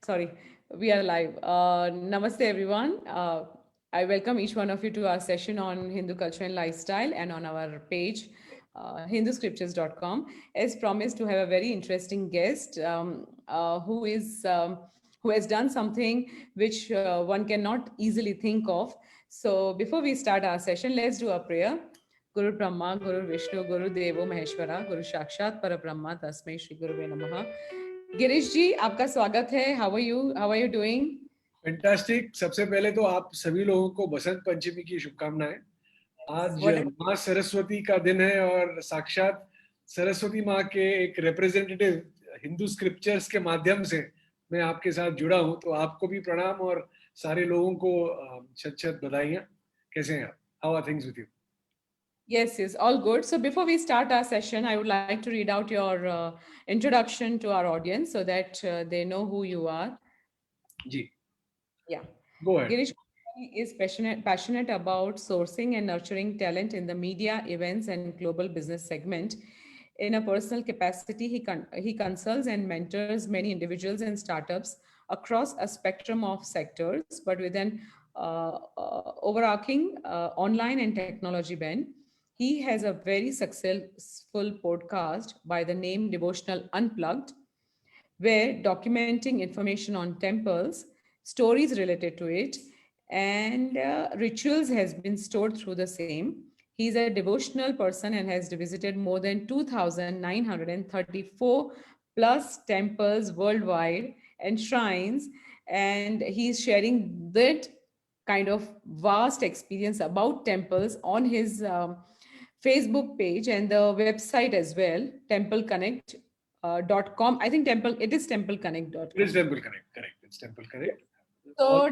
Sorry, we are live. Namaste, everyone. I welcome each one of you to our session on Hindu culture and lifestyle and on our page, hinduscriptures.com. As promised, to have a very interesting guest who has done something which one cannot easily think of. So, before we start our session, let's do a prayer. Guru Brahma, Guru Vishnu, Guru Devo Maheshwara, Guru Shakshat Parabrahma, Tasmai Shri Guruve Namaha. Girish जी आपका स्वागत है. How are you doing? Fantastic. सबसे पहले तो आप सभी लोगों को बसंत पंचमी की शुभकामनाएं. आज व्हाट माँ सरस्वती का दिन है और साक्षात सरस्वती माँ के एक रिप्रेजेंटेटिव हिंदू स्क्रिप्चर्स के माध्यम से मैं आपके साथ जुड़ा हूँ. तो आपको भी प्रणाम और सारे लोगों को छत छत बधाइयाँ. कैसे हैं आप? How are things with you? Yes, all good. So before we start our session, I would like to read out your introduction to our audience so that they know who you are. जी, Yeah. Go ahead. Girish is passionate about sourcing and nurturing talent in the media, events, and global business segment. In a personal capacity, he consults and mentors many individuals and startups across a spectrum of sectors, but with an overarching online and technology bent. He has a very successful podcast by the name Devotional Unplugged, where documenting information on temples, stories related to it, and rituals has been stored through the same. He is a devotional person and has visited more than 2,934 plus temples worldwide and shrines, and he is sharing that kind of vast experience about temples on his Facebook page and the website as well, templeconnect.com. I think it is It is templeconnect.com. Temple Connect, correct. It's Temple Connect. All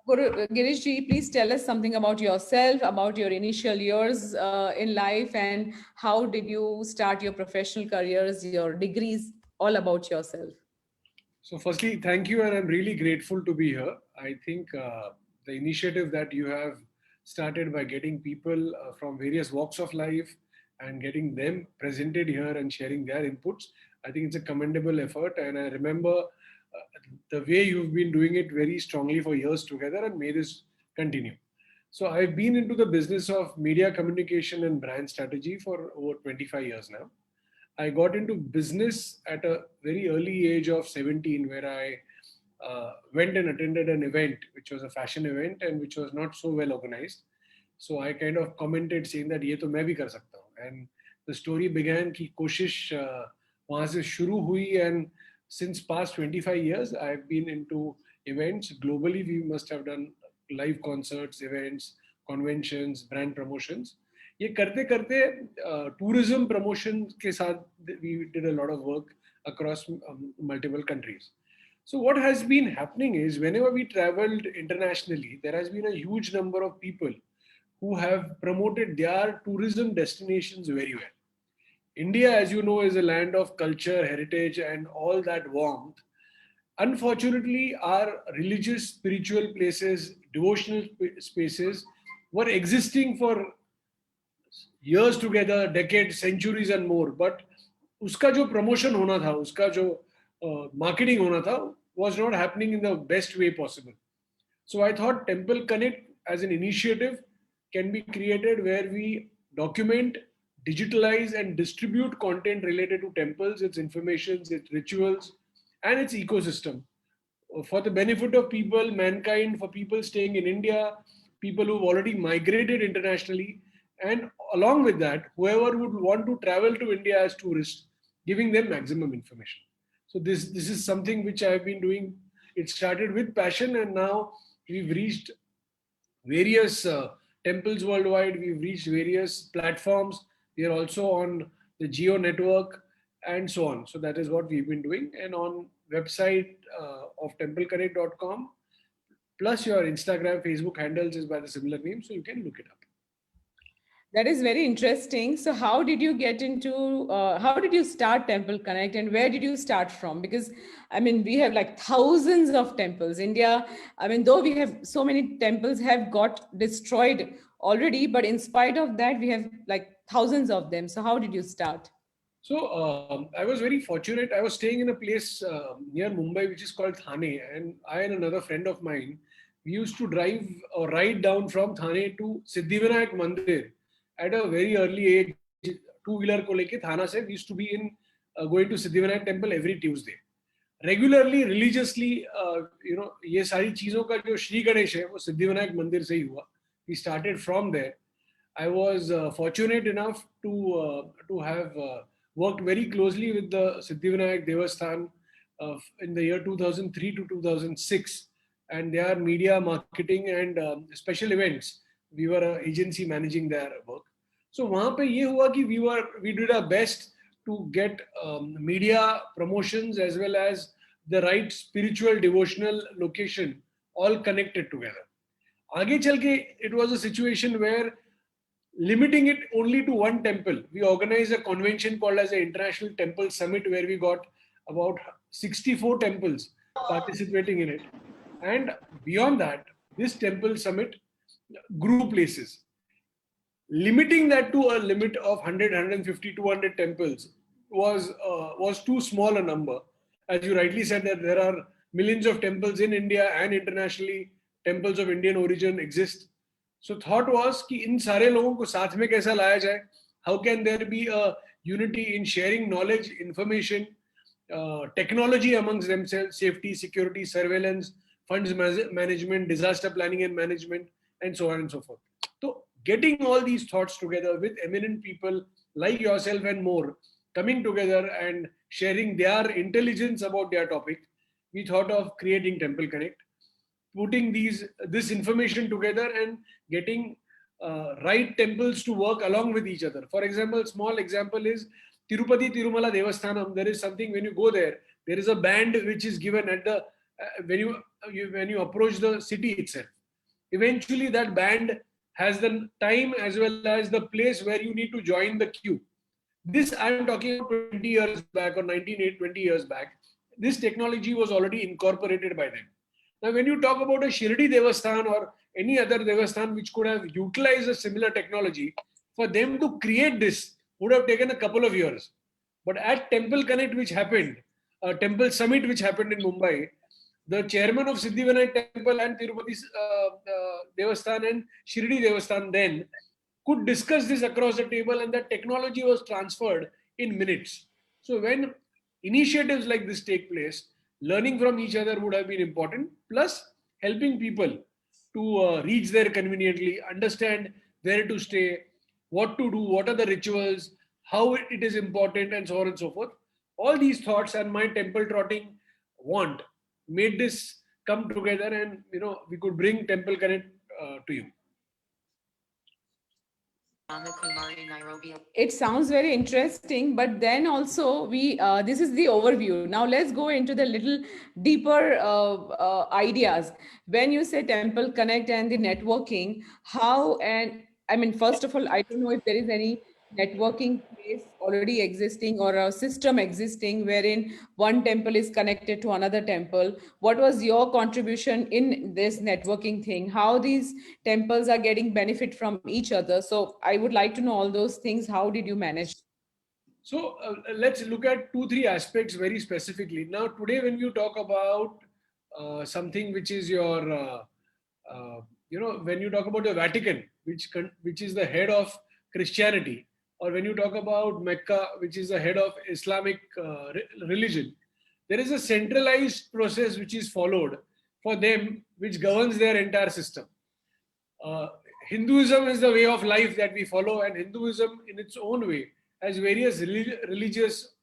So, Girish ji, please tell us something about yourself, about your initial years in life, and how did you start your professional careers, your degrees, all about yourself. So, firstly, thank you, and I'm really grateful to be here. I think the initiative that you have started by getting people from various walks of life and getting them presented here and sharing their inputs, I think it's a commendable effort. And I remember the way you've been doing it very strongly for years together, and may this continue. So, I've been into the business of media communication and brand strategy for over 25 years now. I got into business at a very early age of 17, where I went and attended an event, which was a fashion event and which was not so well organized. So I kind of commented saying that ये तो मैं भी कर सकता हूँ. And the story began कि कोशिश वहाँ से शुरू हुई, and since past 25 years, I've been into events globally. We must have done live concerts, events, conventions, brand promotions. ये करते करते tourism promotion के साथ we did a lot of work across multiple countries. So what has been happening is whenever we traveled internationally, there has been a huge number of people who have promoted their tourism destinations very well. India, as you know, is a land of culture, heritage, and all that warmth. Unfortunately, our religious, spiritual places, devotional spaces were existing for years together, decades, centuries and more. But उसका जो promotion होना था, उसका जो marketing होना था, was not happening in the best way possible. So I thought Temple Connect as an initiative can be created where we document, digitalize and distribute content related to temples, its informations, its rituals and its ecosystem for the benefit of people, mankind, for people staying in India, people who've already migrated internationally, and along with that, whoever would want to travel to India as tourists, giving them maximum information. So this is something which I've been doing. It started with passion, and now we've reached various temples worldwide. We've reached various platforms. We are also on the Geo network and so on. So that is what we've been doing. And on website of templeconnect.com, plus your Instagram, Facebook handles is by the similar name, so you can look it up. That is very interesting. So, how did you get into, how did you start Temple Connect and where did you start from? Because, I mean, we have like thousands of temples. India, I mean, though we have so many temples have got destroyed already, but in spite of that, we have like thousands of them. So, how did you start? So I was very fortunate. I was staying in a place near Mumbai, which is called Thane, and I and another friend of mine, we used to drive or ride down from Thane to Siddhivinayak Mandir at a very early age. Two-wheeler ko leke Thana se, we used to be in going to Siddhivinayak temple every Tuesday. Regularly, religiously, ये सारी चीजों का जो श्री गणेश है वो सिद्धिविनायक मंदिर से ही हुआ. We started from there. I was fortunate enough to have worked very closely with the Siddhivinayak Devasthan in the year 2003 to 2006, and their media marketing and special events. We were an agency managing their work. So वहाँ पे ये हुआ कि we did our best to get media promotions as well as the right spiritual devotional location all connected together. आगे चल के it was a situation where limiting it only to one temple, we organized a convention called as the International Temple Summit where we got about 64 temples participating in it. And beyond that, this temple summit grew places. Limiting that to a limit of 100, 150, 200 temples was too small a number. As you rightly said, that there are millions of temples in India and internationally, temples of Indian origin exist. So thought was कि इन सारे लोगों को साथ में कैसा लाया जाए? How can there be a unity in sharing knowledge, information, technology amongst themselves, safety, security, surveillance, funds management, disaster planning and management, and so on and so forth. So getting all these thoughts together with eminent people like yourself and more, coming together and sharing their intelligence about their topic, we thought of creating Temple Connect, putting this information together and getting right temples to work along with each other. For example, small example is Tirupati Tirumala Devasthanam. There is something when you go there is a band which is given at the when you approach the city itself. Eventually, that band has the time as well as the place where you need to join the queue. This I am talking about 20 years back or 20 years back. This technology was already incorporated by them. Now, when you talk about a Shirdi Devasthan or any other Devasthan which could have utilized a similar technology, for them to create this would have taken a couple of years. But at Temple Connect, which happened, Temple Summit, which happened in Mumbai, the chairman of Siddhivinayak Temple and Tirupati Devasthan and Shirdi Devasthan then could discuss this across the table, and that technology was transferred in minutes. So when initiatives like this take place, learning from each other would have been important, plus helping people to reach there conveniently, understand where to stay, what to do, what are the rituals, how it is important, and so on and so forth. All these thoughts and my temple trotting want made this come together, and we could bring Temple Connect to you. It sounds very interesting, but then also we this is the overview. Now let's go into the little deeper ideas. When you say Temple Connect and the networking, how, and I mean, first of all, I don't know if there is any networking place already existing or a system existing wherein one temple is connected to another temple. What was your contribution in this networking thing? How these temples are getting benefit from each other? So I would like to know all those things. How did you manage? So let's look at 2-3 aspects very specifically. Now today when you talk about something which is your when you talk about the Vatican, which is the head of Christianity, or when you talk about Mecca, which is the head of Islamic religion, there is a centralized process which is followed for them, which governs their entire system. Hinduism is the way of life that we follow, and Hinduism in its own way has various religious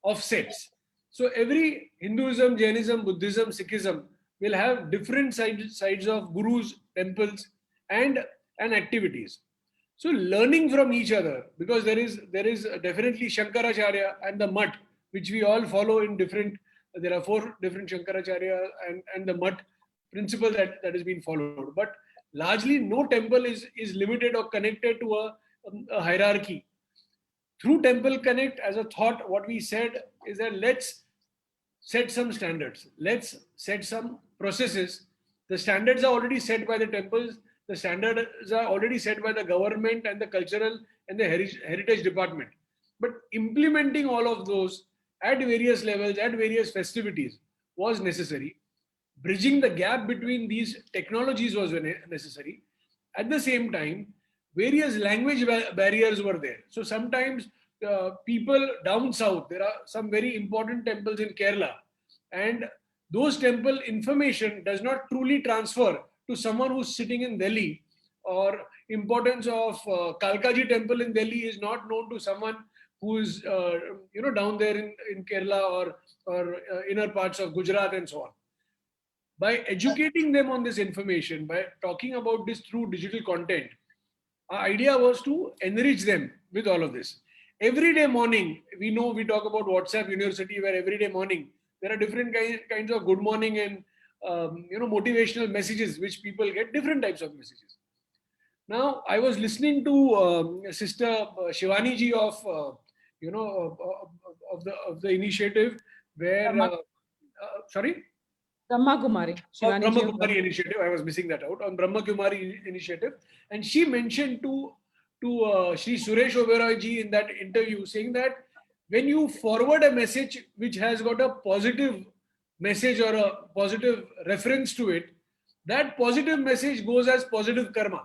offsets. So every Hinduism, Jainism, Buddhism, Sikhism will have different sides of gurus, temples, and activities. So learning from each other, because there is definitely Shankaracharya and the Mutt, which we all follow in different. There are 4 different Shankaracharya and the Mutt principle that has been followed. But largely, no temple is limited or connected to a hierarchy. Through Temple Connect, as a thought, what we said is that let's set some standards. Let's set some processes. The standards are already set by the temples. The standards are already set by the government and the cultural and the heritage department. But implementing all of those at various levels, at various festivities was necessary. Bridging the gap between these technologies was necessary. At the same time, various language barriers were there. So sometimes people down south, there are some very important temples in Kerala, and those temple information does not truly transfer to someone who's sitting in Delhi, or importance of Kalkaji temple in Delhi is not known to someone who's down there in Kerala, or inner parts of Gujarat and so on. By educating them on this information, by talking about this through digital content, our idea was to enrich them with all of this. Every day morning, we talk about WhatsApp University, where every day morning there are different kinds of good morning and motivational messages which people get, different types of messages. Now, I was listening to Sister Shivani ji of of the initiative where sorry. Brahma Kumari. Brahma Shivani Kumari initiative. I was missing that out on Brahma Kumari initiative, and she mentioned to Shri Suresh Oberoi ji in that interview, saying that when you forward a message which has got a positive message or a positive reference to it, that positive message goes as positive karma.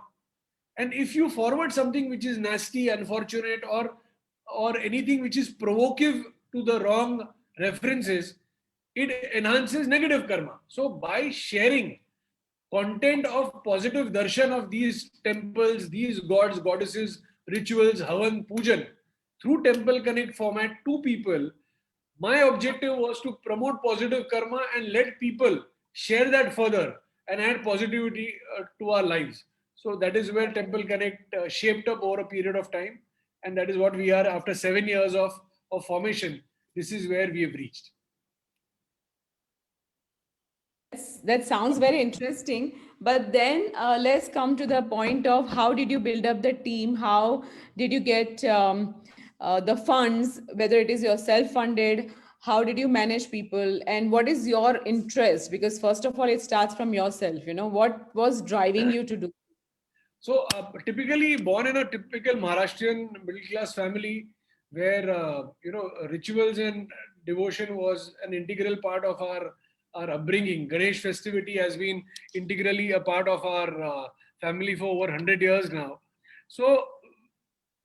And if you forward something which is nasty, unfortunate, or anything which is provocative to the wrong references, it enhances negative karma. So by sharing content of positive darshan of these temples, these gods, goddesses, rituals, havan, pujan, through Temple Connect format to people, my objective was to promote positive karma and let people share that further and add positivity to our lives. So that is where Temple Connect shaped up over a period of time. And that is what we are after 7 years of formation. This is where we have reached. That sounds very interesting. But then let's come to the point of how did you build up the team? How did you get the funds, whether it is your self-funded? How did you manage people? And what is your interest? Because first of all, it starts from yourself. What was driving you to do? So, typically born in a typical Maharashtrian middle class family, where rituals and devotion was an integral part of our upbringing. Ganesh festivity has been integrally a part of our family for over 100 years now. So,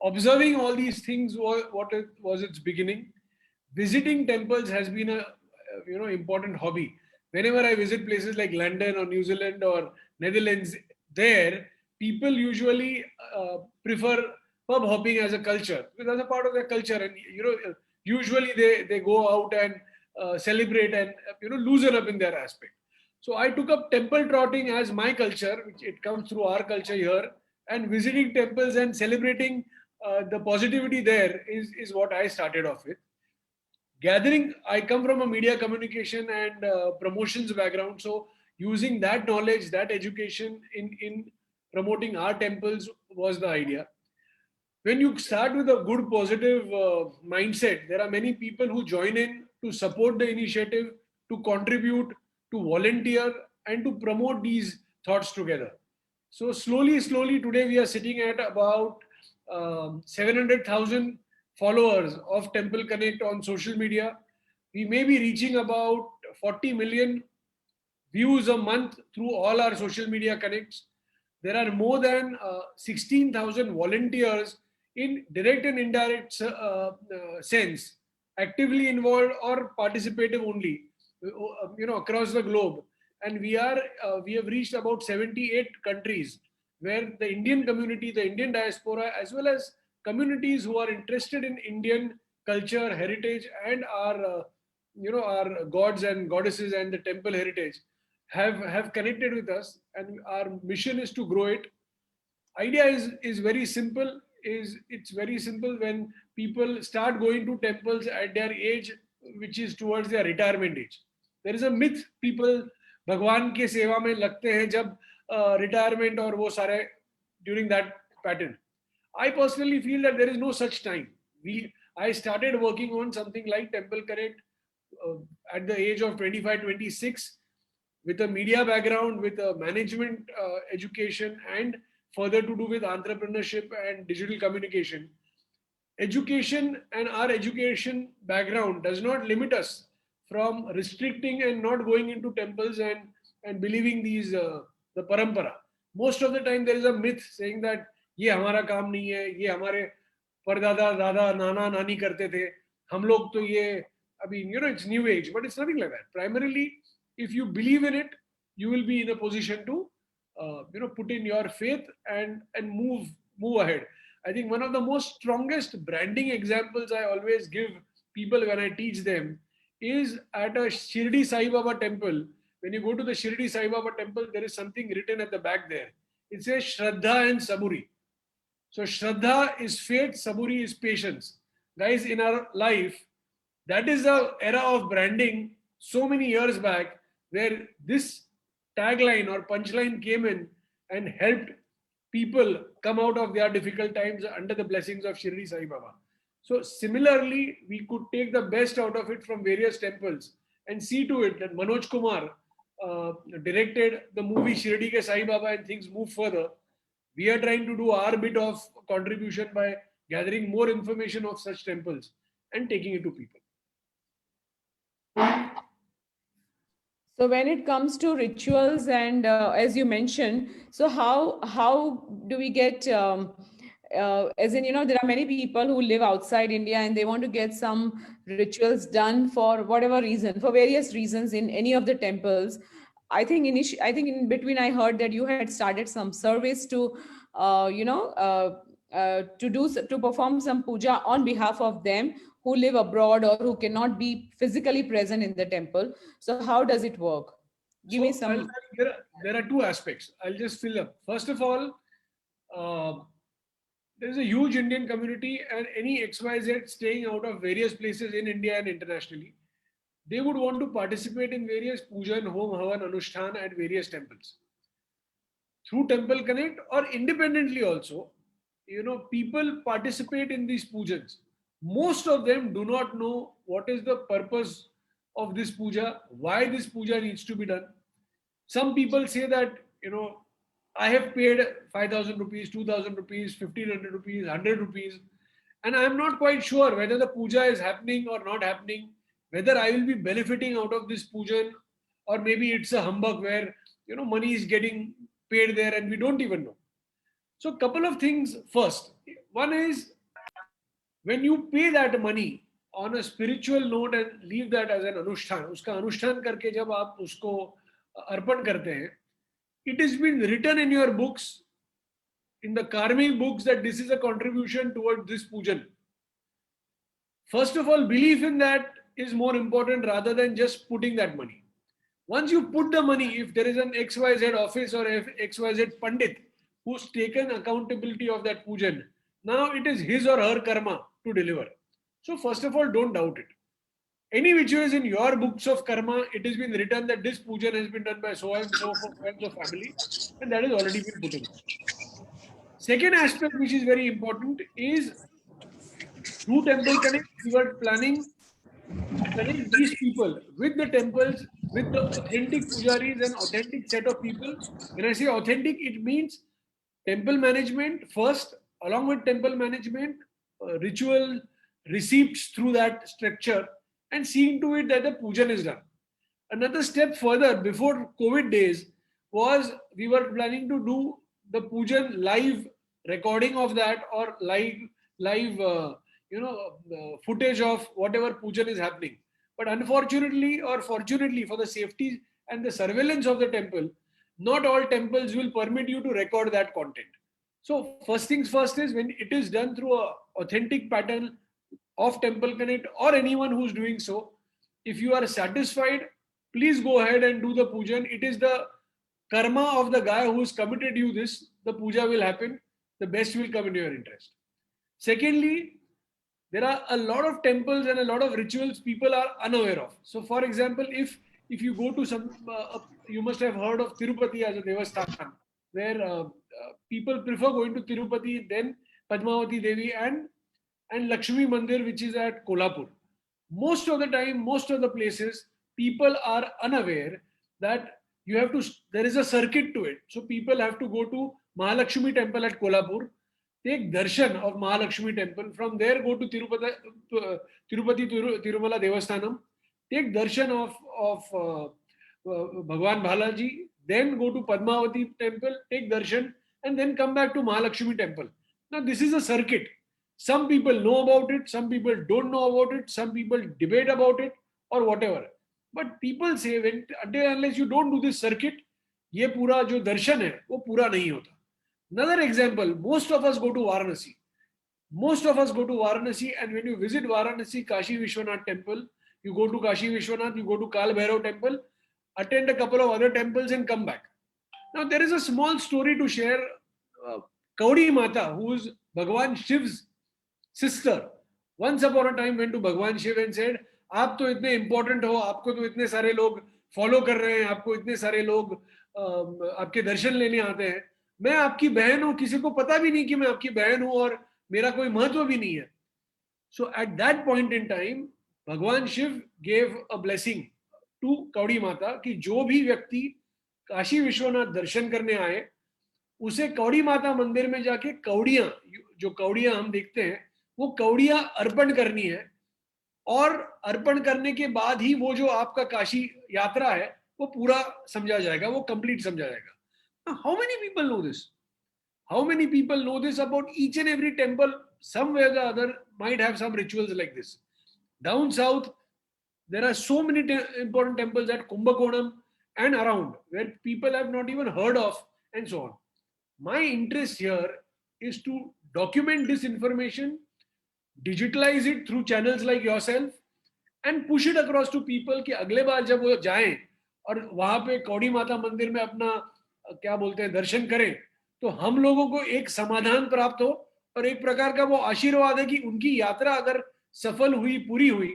observing all these things was its beginning. Visiting temples has been a important hobby. Whenever I visit places like London or New Zealand or Netherlands, there people usually prefer pub hopping as a culture, because that's a part of their culture, and usually they go out and celebrate and loosen up in their aspect. So I took up temple trotting as my culture, which it comes through our culture here, and visiting temples and celebrating the positivity there is what I started off with. Gathering, I come from a media communication and promotions background, so using that knowledge, that education in promoting our temples was the idea. When you start with a good positive mindset, there are many people who join in to support the initiative, to contribute, to volunteer, and to promote these thoughts together. So slowly today we are sitting at about 700,000 followers of Temple Connect on social media. We may be reaching about 40 million views a month through all our social media connects. There are more than 16,000 volunteers in direct and indirect sense, actively involved or participative only, across the globe. And we have reached about 78 countries, where the Indian community, the Indian diaspora, as well as communities who are interested in Indian culture, heritage, and our gods and goddesses and the temple heritage have connected with us, and our mission is to grow it. Idea is very simple. It's very simple when people start going to temples at their age, which is towards their retirement age. There is a myth, people भगवान के सेवा में लगते हैं जब retirement और वो सारे during that pattern. I personally feel that there is no such time. I started working on something like Temple Connect at the age of 25, 26, with a media background, with a management education, and further to do with entrepreneurship and digital communication. education and our education background does not limit us from restricting and not going into temples and believing these the parampara. Most of the time there is a myth saying that ये हमारा काम नहीं है, ये हमारे परदादा दादा नाना नानी करते थे, हम लोग तो ये अभी it's new age, but it's nothing like that. Primarily, if you believe in it, you will be in a position to put in your faith and move ahead. I think one of the most strongest branding examples I always give people when I teach them is at a Shirdi Sai Baba temple. When you go to the Shirdi Sai Baba temple, there is something written at the back there. It says Shraddha and Saburi. So Shraddha is faith, Saburi is patience. Guys, in our life, that is the era of branding so many years back where this tagline or punchline came in and helped people come out of their difficult times under the blessings of Shirdi Sai Baba. So similarly, we could take the best out of it from various temples and see to it that Manoj Kumar directed the movie Shirdi Ke Sai Baba and things move further. We are trying to do our bit of contribution by gathering more information of such temples and taking it to people. So when it comes to rituals and as you mentioned, so how do we get as in there are many people who live outside India and they want to get some rituals done for whatever reason, for various reasons in any of the temples. I think in between I heard that you had started some service to to perform some puja on behalf of them who live abroad or who cannot be physically present in the temple. So how does it work? Give me some. There are two aspects. I'll just fill up. First of all, there is a huge Indian community, and any XYZ staying out of various places in India and internationally, they would want to participate in various pujan, home, havan, anushthan at various temples. Through Temple Connect or independently also, people participate in these pujans. Most of them do not know what is the purpose of this puja, why this puja needs to be done. Some people say that, I have paid 5,000 rupees, 2,000 rupees, 1,500 rupees, 100 rupees, and I am not quite sure whether the puja is happening or not happening, whether I will be benefiting out of this pujan, or maybe it's a humbug where, money is getting paid there and we don't even know. So a couple of things first. One is when you pay that money on a spiritual note and leave that as an anushthan, uska anushthan karke jab aap usko arpan karte hain, it has been written in your books, in the karmic books, that this is a contribution towards this pujan. First of all, belief in that is more important rather than just putting that money. Once you put the money, if there is an XYZ office or XYZ Pandit who's taken accountability of that pujan, now it is his or her karma to deliver. So first of all, don't doubt it. Any which way is in your books of karma, it has been written that this pujan has been done by so and so for friends of family, and that has already been put in. Second aspect which is very important is through Temple Connect, we were planning to connect these people with the temples, with the authentic pujaris and authentic set of people. When I say authentic, it means temple management first, along with temple management, ritual receipts through that structure, and seeing to it that the pujan is done. Another step further before COVID days was we were planning to do the pujan live recording of that, or live footage of whatever pujan is happening. But unfortunately or fortunately, for the safety and the surveillance of the temple, not all temples will permit you to record that content. So first things first is, when it is done through a authentic pattern of Temple Connect or anyone who's doing so, if you are satisfied, please go ahead and do the pujan. It is the karma of the guy who's committed you this. The puja will happen. The best will come in your interest. Secondly, there are a lot of temples and a lot of rituals people are unaware of. So for example, if you go to some, you must have heard of Tirupati as a Devasthan, where people prefer going to Tirupati, then Padmavati Devi and Lakshmi Mandir, which is at Kolhapur. Most of the time, most of the places, people are unaware that there is a circuit to it. So people have to go to Mahalakshmi temple at Kolhapur, take darshan of Mahalakshmi temple. From there, go to Tirupati Tirumala Devasthanam. Take darshan of Bhagwan Balaji. Then go to Padmavati temple. Take darshan and then come back to Mahalakshmi temple. Now this is a circuit. Some people know about it. Some people don't know about it. Some people debate about it or whatever. But people say when until unless you don't do this circuit, ये पूरा जो दर्शन है वो पूरा नहीं होता. Another example, most of us go to Varanasi. Most of us go to Varanasi, and when you visit Varanasi, Kashi Vishwanath temple, you go to Kashi Vishwanath, you go to Kal Bhairav temple, attend a couple of other temples and come back. Now there is a small story to share. Kaudi Mata, who is Bhagwan Shiv's sister, once upon a time went to Bhagwan Shiv and said, आप तो इतने important हो, आपको तो इतने सारे लोग follow कर रहे हैं, आपको इतने सारे लोग आपके दर्शन लेने आते हैं, मैं आपकी बहन हूं, किसी को पता भी नहीं कि मैं आपकी बहन हूं और मेरा कोई महत्व भी नहीं है. So at that point in time, भगवान Shiv gave a blessing to कौड़ी माता कि जो भी व्यक्ति काशी विश्वनाथ दर्शन करने आए, उसे कौड़ी माता मंदिर में जाके कौड़ियां, जो कौड़ियां हम देखते हैं, वो कौड़ियां अर्पण करनी है, और अर्पण करने के बाद ही वो जो आपका काशी यात्रा है वो पूरा समझा जाएगा, वो कंप्लीट समझा जाएगा. How many people know this? How many people know this about each and every temple? Somewhere or the other might have some rituals like this. Down south, there are so many important temples at Kumbakonam and around where people have not even heard of, and so on. My interest here is to document this information, digitalize it through channels like yourself, and push it across to people कि अगले बार जब वो जाएं और वहां पे कौड़ी माता मंदिर में अपना क्या बोलते हैं दर्शन करें, तो हम लोगों को एक समाधान प्राप्त हो और एक प्रकार का वो आशीर्वाद है कि उनकी यात्रा अगर सफल हुई, पूरी हुई,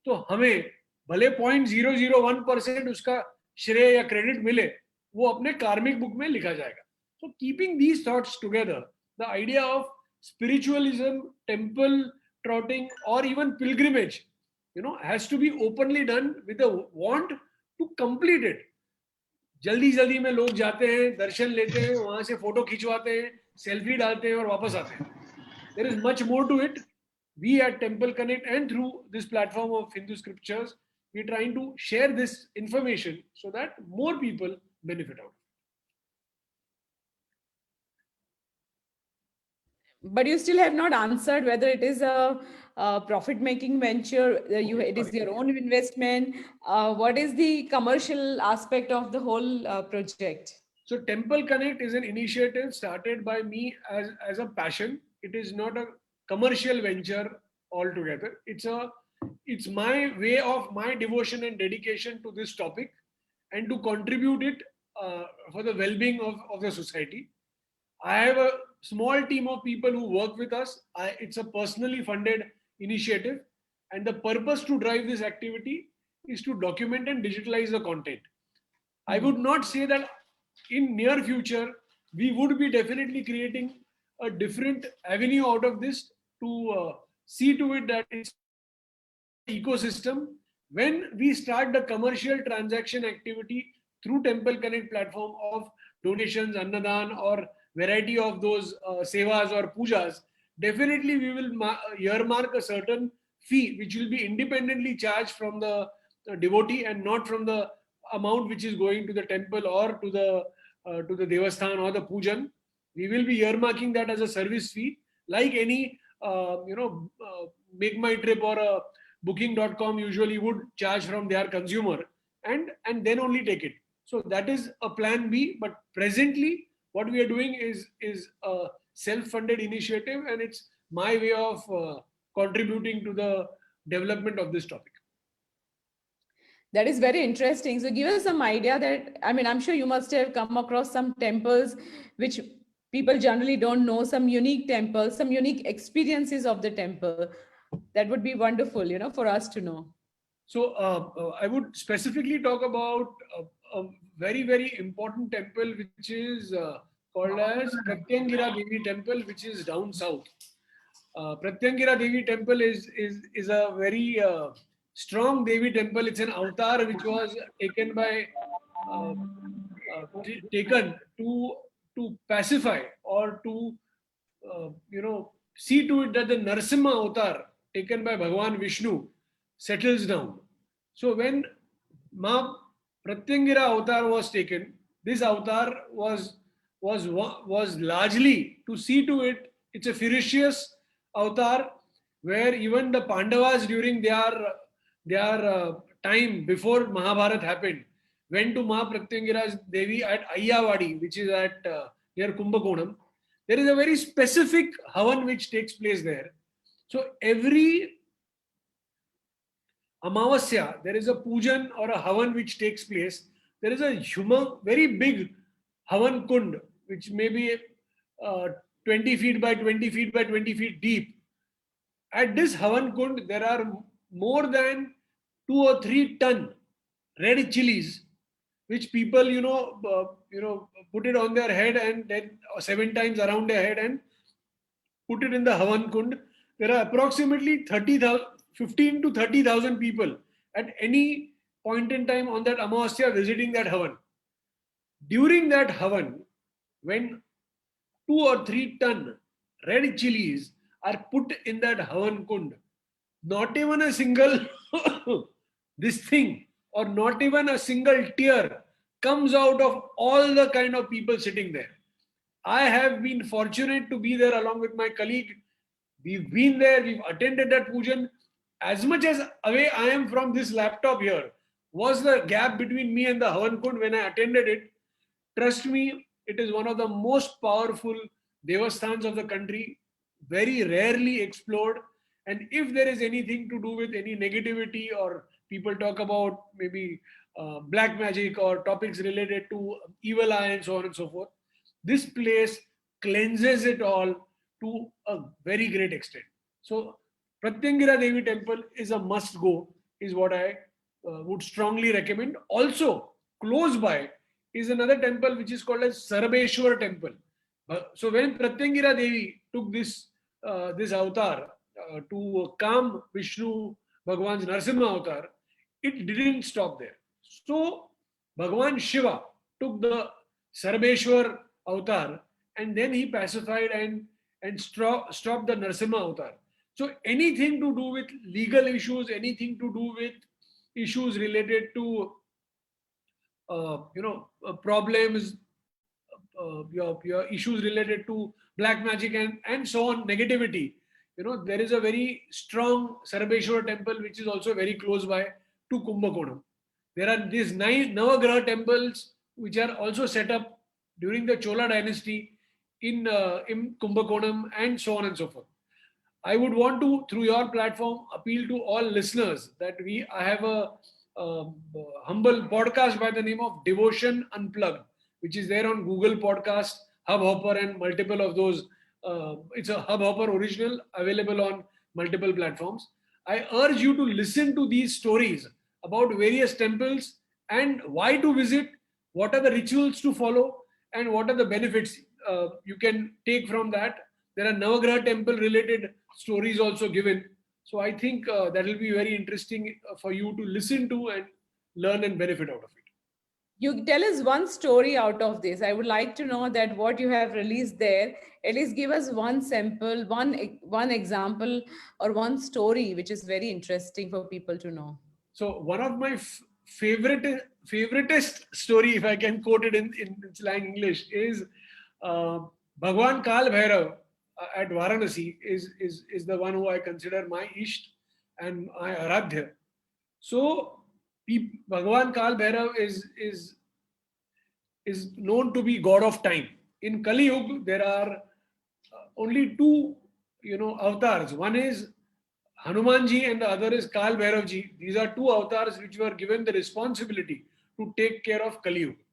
तो हमें भले 0.001% उसका श्रेय या क्रेडिट मिले, वो अपने कार्मिक बुक में लिखा जाएगा. So keeping these thoughts together, the idea of spiritualism, temple trotting, or even pilgrimage, has to be openly done with a want to complete it. जल्दी जल्दी में लोग जाते हैं, दर्शन लेते हैं, वहां से फोटो खिंचवाते हैं, सेल्फी डालते हैं और वापस आते हैं. There is much more to it. We at Temple Connect and through this platform of Hindu Scriptures, we're trying to share this information so that more people benefit out of it. But you still have not answered whether it is a profit-making venture, it is your own investment. What is the commercial aspect of the whole project? So Temple Connect is an initiative started by me as a passion. It is not a commercial venture altogether. It's my way of my devotion and dedication to this topic and to contribute it for the well-being of the society. I have a small team of people who work with us. It's a personally funded initiative, and the purpose to drive this activity is to document and digitalize the content. I would not say that in near future we would be definitely creating a different avenue out of this to see to it that it's ecosystem. When we start the commercial transaction activity through Temple Connect platform of donations, annadan, or variety of those sevas or pujas, definitely we will earmark a certain fee which will be independently charged from the devotee and not from the amount which is going to the temple or to the devasthan or the pujan. We will be earmarking that as a service fee, like any Make My Trip or a Booking.com usually would charge from their consumer, and then only take it. So that is a plan B, but presently what we are doing is a self-funded initiative, and it's my way of contributing to the development of this topic. That is very interesting. So give us some idea that, I mean, I'm sure you must have come across some temples which people generally don't know, some unique temples, some unique experiences of the temple. That would be wonderful, for us to know. So I would specifically talk about a very, very important temple, which is called as Pratyangira Devi Temple, which is down south. Pratyangira Devi Temple is a very strong Devi temple. It's an avatar which was taken to pacify or to see to it that the Narsimha avatar taken by Bhagavan Vishnu settles down. So when Ma Pratyangira avatar was taken, this avatar was largely to see to it. It's a ferocious avatar where even the Pandavas during their time before Mahabharata happened went to Ma Pratyangira's Devi at Ayyavadi, which is at near Kumbakonam. There is a very specific havan which takes place there. So every Amavasya, there is a pujan or a havan which takes place. There is a very big havan kund, which may be uh, 20 feet by 20 feet by 20 feet deep. At this havan kund, there are more than 2 or 3 ton red chilies, which people put it on their head and then 7 times around their head and put it in the havan kund. There are approximately 15 to 30,000 people at any point in time on that Amavasya visiting that havan. During that havan, when 2 or 3 ton red chilies are put in that havan kund, not even a single this thing or not even a single tear comes out of all the kind of people sitting there. I have been fortunate to be there along with my colleague. We've been there, we've attended that pujan. As much as away I am from this laptop here, was the gap between me and the Havan Kund when I attended it. Trust me, it is one of the most powerful devasthans of the country, very rarely explored. And if there is anything to do with any negativity or people talk about maybe black magic or topics related to evil eye and so on and so forth, this place cleanses it all to a very great extent. So Pratyangira Devi temple is a must go, is what I would strongly recommend. Also, close by is another temple which is called as Sarabeshwar temple. So when Pratyangira Devi took this avatar to calm Vishnu Bhagwan's Narsimha avatar, it didn't stop there. So Bhagwan Shiva took the Sarabeshwar avatar and then he pacified and stopped the Narsimha avatar. So anything to do with legal issues, anything to do with issues related to problems, your issues related to black magic and so on, negativity. There is a very strong Sarabeshwar temple which is also very close by to Kumbakonam. There are these 9 Navagraha temples which are also set up during the Chola dynasty in Kumbakonam and so on and so forth. I would want to, through your platform, appeal to all listeners that I have a humble podcast by the name of Devotion Unplugged, which is there on Google Podcast, Hubhopper, and multiple of those. It's a Hubhopper original available on multiple platforms. I urge you to listen to these stories about various temples and why to visit, what are the rituals to follow, and what are the benefits you can take from that. There are Navagraha temple related stories also given. So I think that will be very interesting for you to listen to and learn and benefit out of it. You tell us one story out of this. I would like to know that what you have released there. At least give us one sample, one example, or one story which is very interesting for people to know. So one of my favoriteest story, if I can quote it in slang English, is Bhagwan Kal Bhairav at Varanasi is the one who I consider my Isht and my Aradhya. So Bhagwan Kal Bhairav is known to be god of time. In Kali Yuga, there are only 2 avatars. One is Hanumanji and the other is Kal Bhairavji. These are 2 avatars which were given the responsibility to take care of Kali Yuga.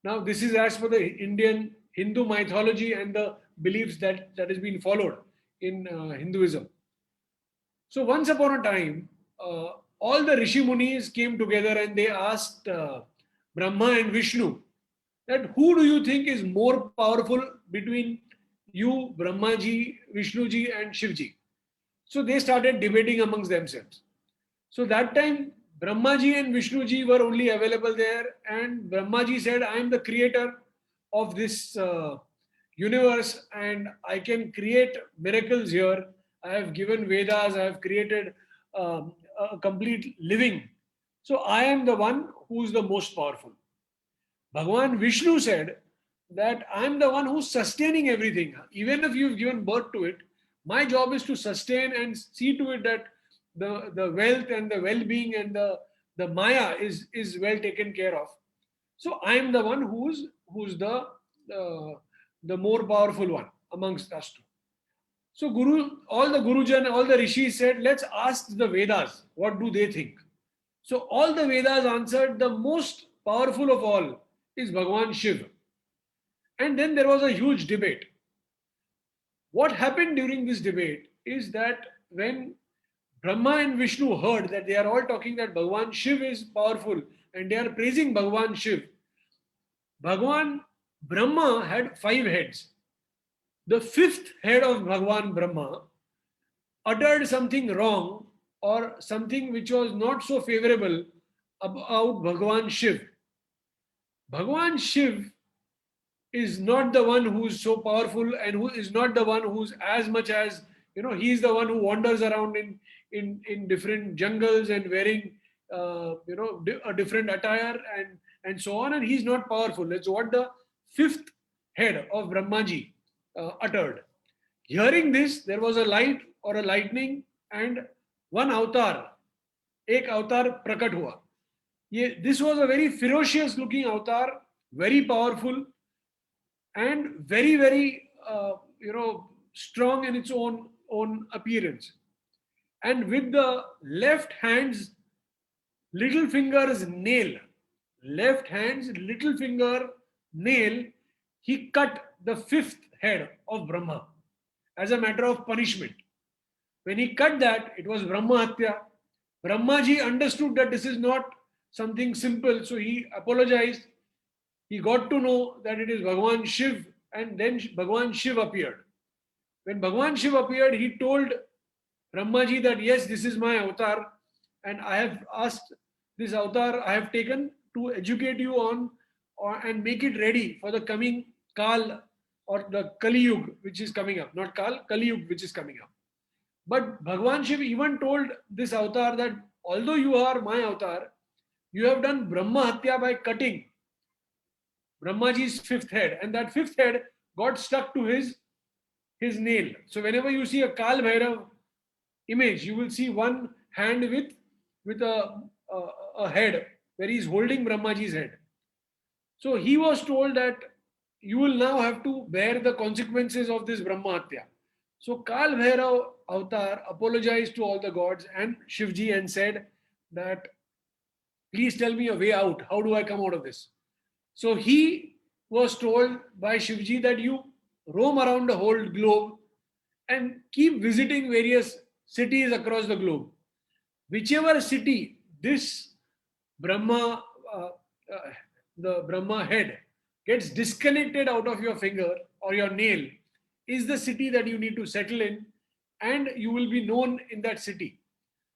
Now this is as per the Indian Hindu mythology and the beliefs that has been followed in Hinduism. So once upon a time, all the Rishi Munis came together and they asked Brahma and Vishnu that who do you think is more powerful between you, Brahmaji, Vishnuji and Shivji? So they started debating amongst themselves. So that time Brahmaji and Vishnuji were only available there and Brahmaji said, I am the creator of this universe and I can create miracles here. I have given Vedas, I have created a complete living. So I am the one who is the most powerful. Bhagavan Vishnu said that I am the one who's sustaining everything. Even if you've given birth to it, my job is to sustain and see to it that the wealth and the well-being and the Maya is well taken care of. So I am the one who's the more powerful one amongst us two. So all the Gurujan, all the rishis said, let's ask the Vedas, what do they think? So all the Vedas answered, the most powerful of all is Bhagavan Shiv. And then there was a huge debate. What happened during this debate is that when Brahma and Vishnu heard that they are all talking that Bhagavan Shiv is powerful and they are praising Bhagavan Shiv, Bhagavan Brahma had 5 heads. The 5th head of Bhagavan Brahma uttered something wrong or something which was not so favorable about Bhagavan Shiv. Bhagavan Shiv is not the one who's so powerful and who is not the one who's as much as, he's the one who wanders around in different jungles and wearing, a different attire and so on. And he's not powerful. That's what the 5th head of Brahmaji uttered. Hearing this, there was a light or a lightning and one avatar, एक अवतार प्रकट हुआ. This was a very ferocious looking avatar, very powerful and very, very, strong in its own appearance. And with the left hand's little finger's nail, he cut the 5th head of Brahma as a matter of punishment. When he cut that, it was Brahma Hatya. Brahmaji understood that this is not something simple, so he apologized. He got to know that it is Bhagavan Shiv, and then Bhagavan Shiv appeared. When Bhagavan Shiv appeared, he told Brahmaji that yes, this is my avatar, and I have asked this avatar, I have taken to educate you on and make it ready for the coming Kal or the Kali Yuga, which is coming up. Not Kal, Kali Yuga, which is coming up. But Bhagavan Shiv even told this avatar that although you are my avatar, you have done Brahma Hatya by cutting Brahmaji's 5th head, and that 5th head got stuck to his nail. So whenever you see a Kal Bhairav image, you will see one hand with a head where he is holding Brahmaji's head. So he was told that you will now have to bear the consequences of this Brahma Hatya. So Kal Bhairav avatar apologized to all the gods and Shivji and said that please tell me a way out. How do I come out of this? So he was told by Shivji that you roam around the whole globe and keep visiting various cities across the globe. Whichever city this Brahma, the Brahma head gets disconnected out of your finger or your nail is the city that you need to settle in, and you will be known in that city.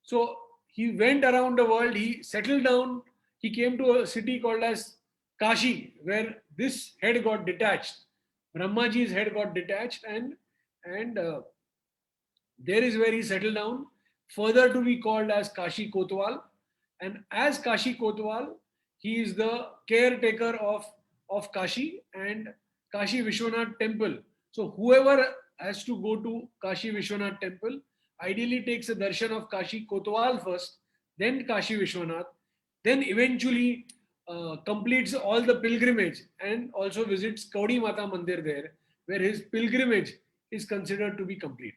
So he went around the world, he settled down, he came to a city called as Kashi, where this head got detached. Brahmaji's head got detached, and there is where he settled down, further to be called as Kashi Kotwal. And as Kashi Kotwal, he is the caretaker of Kashi and Kashi Vishwanath temple. So whoever has to go to Kashi Vishwanath temple ideally takes a darshan of Kashi Kotwal first, then Kashi Vishwanath, then eventually completes all the pilgrimage and also visits Kaudi Mata Mandir there, where his pilgrimage is considered to be complete.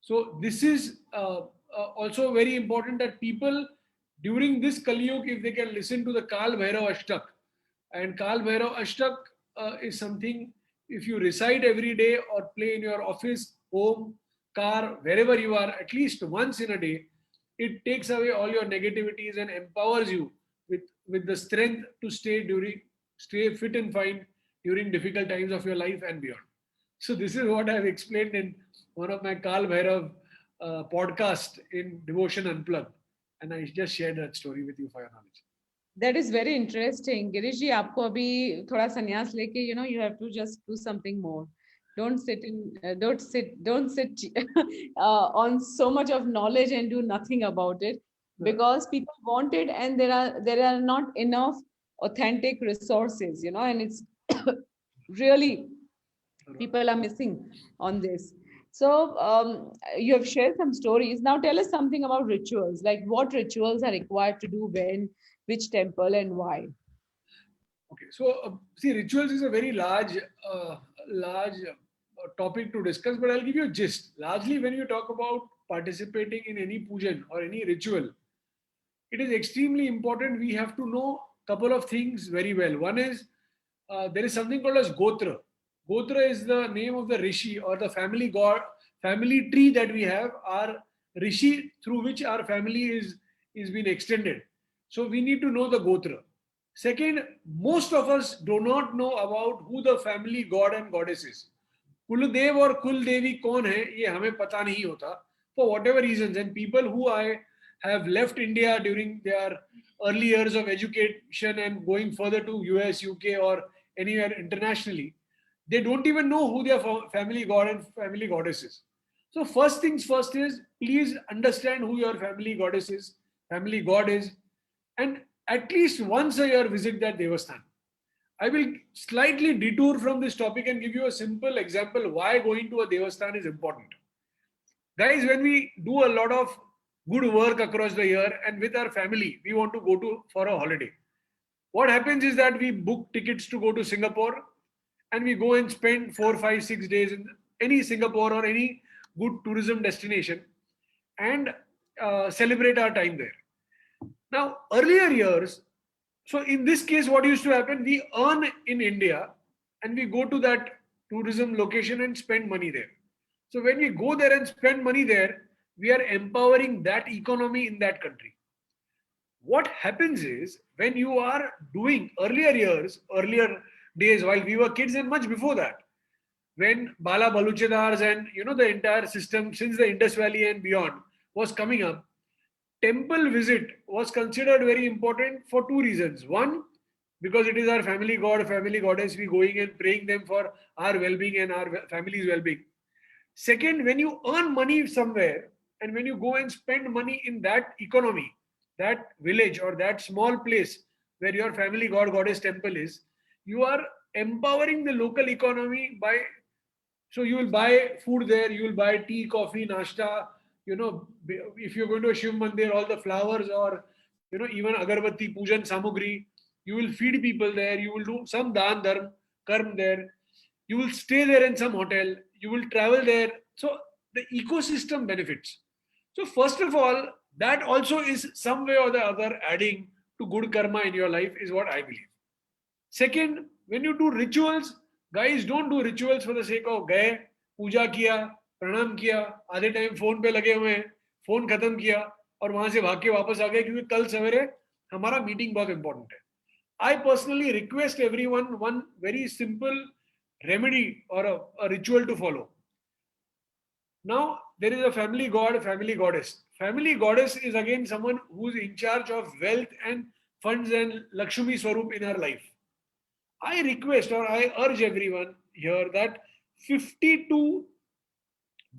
So this is also very important that people during this Kali Yuga, if they can listen to the Kal Bhairav Ashtak, and Kal Bhairav Ashtak is something, if you recite every day or play in your office, home, car, wherever you are, at least once in a day, it takes away all your negativities and empowers you with the strength to stay fit and fine during difficult times of your life and beyond. So this is what I've explained in one of my Kal Bhairav podcast in Devotion Unplugged. And I just shared that story with you for your knowledge. That is very interesting. Girish ji, आपको अभी थोड़ा संन्यास लेके, you have to just do something more. don't sit on so much of knowledge and do nothing about it, because people want it, and there are not enough authentic resources, and it's really, people are missing on this. So you have shared some stories. Now tell us something about rituals, like what rituals are required to do when, which temple, and why. Okay, so see, rituals is a very large topic to discuss, but I'll give you a gist. Largely, when you talk about participating in any pujan or any ritual, it is extremely important. We have to know a couple of things very well. One is there is something called as Gotra. Gotra is the name of the rishi or the family god, family tree that we have. Our rishi through which our family is being extended. So we need to know the Gotra. Second, most of us do not know about who the family god and goddess is. कुलदेव और कुल देवी कौन है ये हमें पता नहीं होता for whatever reasons, and people who I have left India during their early years of education and going further to US, UK or anywhere internationally, they don't even know who their family god and family goddess is. So first things first is, please understand who your family goddess is, family god is, and at least once a year visit that devasthan. I will slightly detour from this topic and give you a simple example why going to a devasthan is important. Guys, when we do a lot of good work across the year and with our family, we want to go to for a holiday. What happens is that we book tickets to go to Singapore and we go and spend 4, 5, 6 days in any Singapore or any good tourism destination and celebrate our time there. Now, earlier years, so in this case, what used to happen, we earn in India and we go to that tourism location and spend money there. So when we go there and spend money there, we are empowering that economy in that country. What happens is when you are doing earlier days, while we were kids and much before that, when Bala Baluchedars and the entire system since the Indus Valley and beyond was coming up, temple visit was considered very important for two reasons. One, because it is our family god, family goddess, we going and praying them for our well-being and our family's well-being. Second, when you earn money somewhere and when you go and spend money in that economy, that village or that small place where your family god, goddess temple is, you are empowering the local economy by, so you will buy food there, you will buy tea, coffee, nashta, if you're going to a Shiv Mandir, all the flowers or, even agarbatti, pujan samugri, you will feed people there, you will do some dan dharm, karm there, you will stay there in some hotel, you will travel there. So the ecosystem benefits. So first of all, that also is some way or the other adding to good karma in your life is what I believe. Second, when you do rituals, guys, don't do rituals for the sake of gaye, puja kiya, pranam kiya, आधे time phone पे लगे हुए हैं, phone खत्म किया और वहां से भाग के वापस आ गए क्योंकि कल सवेरे हमारा मीटिंग बहुत इंपॉर्टेंट है. I personally request everyone one very simple remedy or a ritual to follow. Now, there is a family god, family goddess. Family goddess is again someone who's in charge of wealth and funds and Lakshmi Swarup in her life. I request or I urge everyone here that 52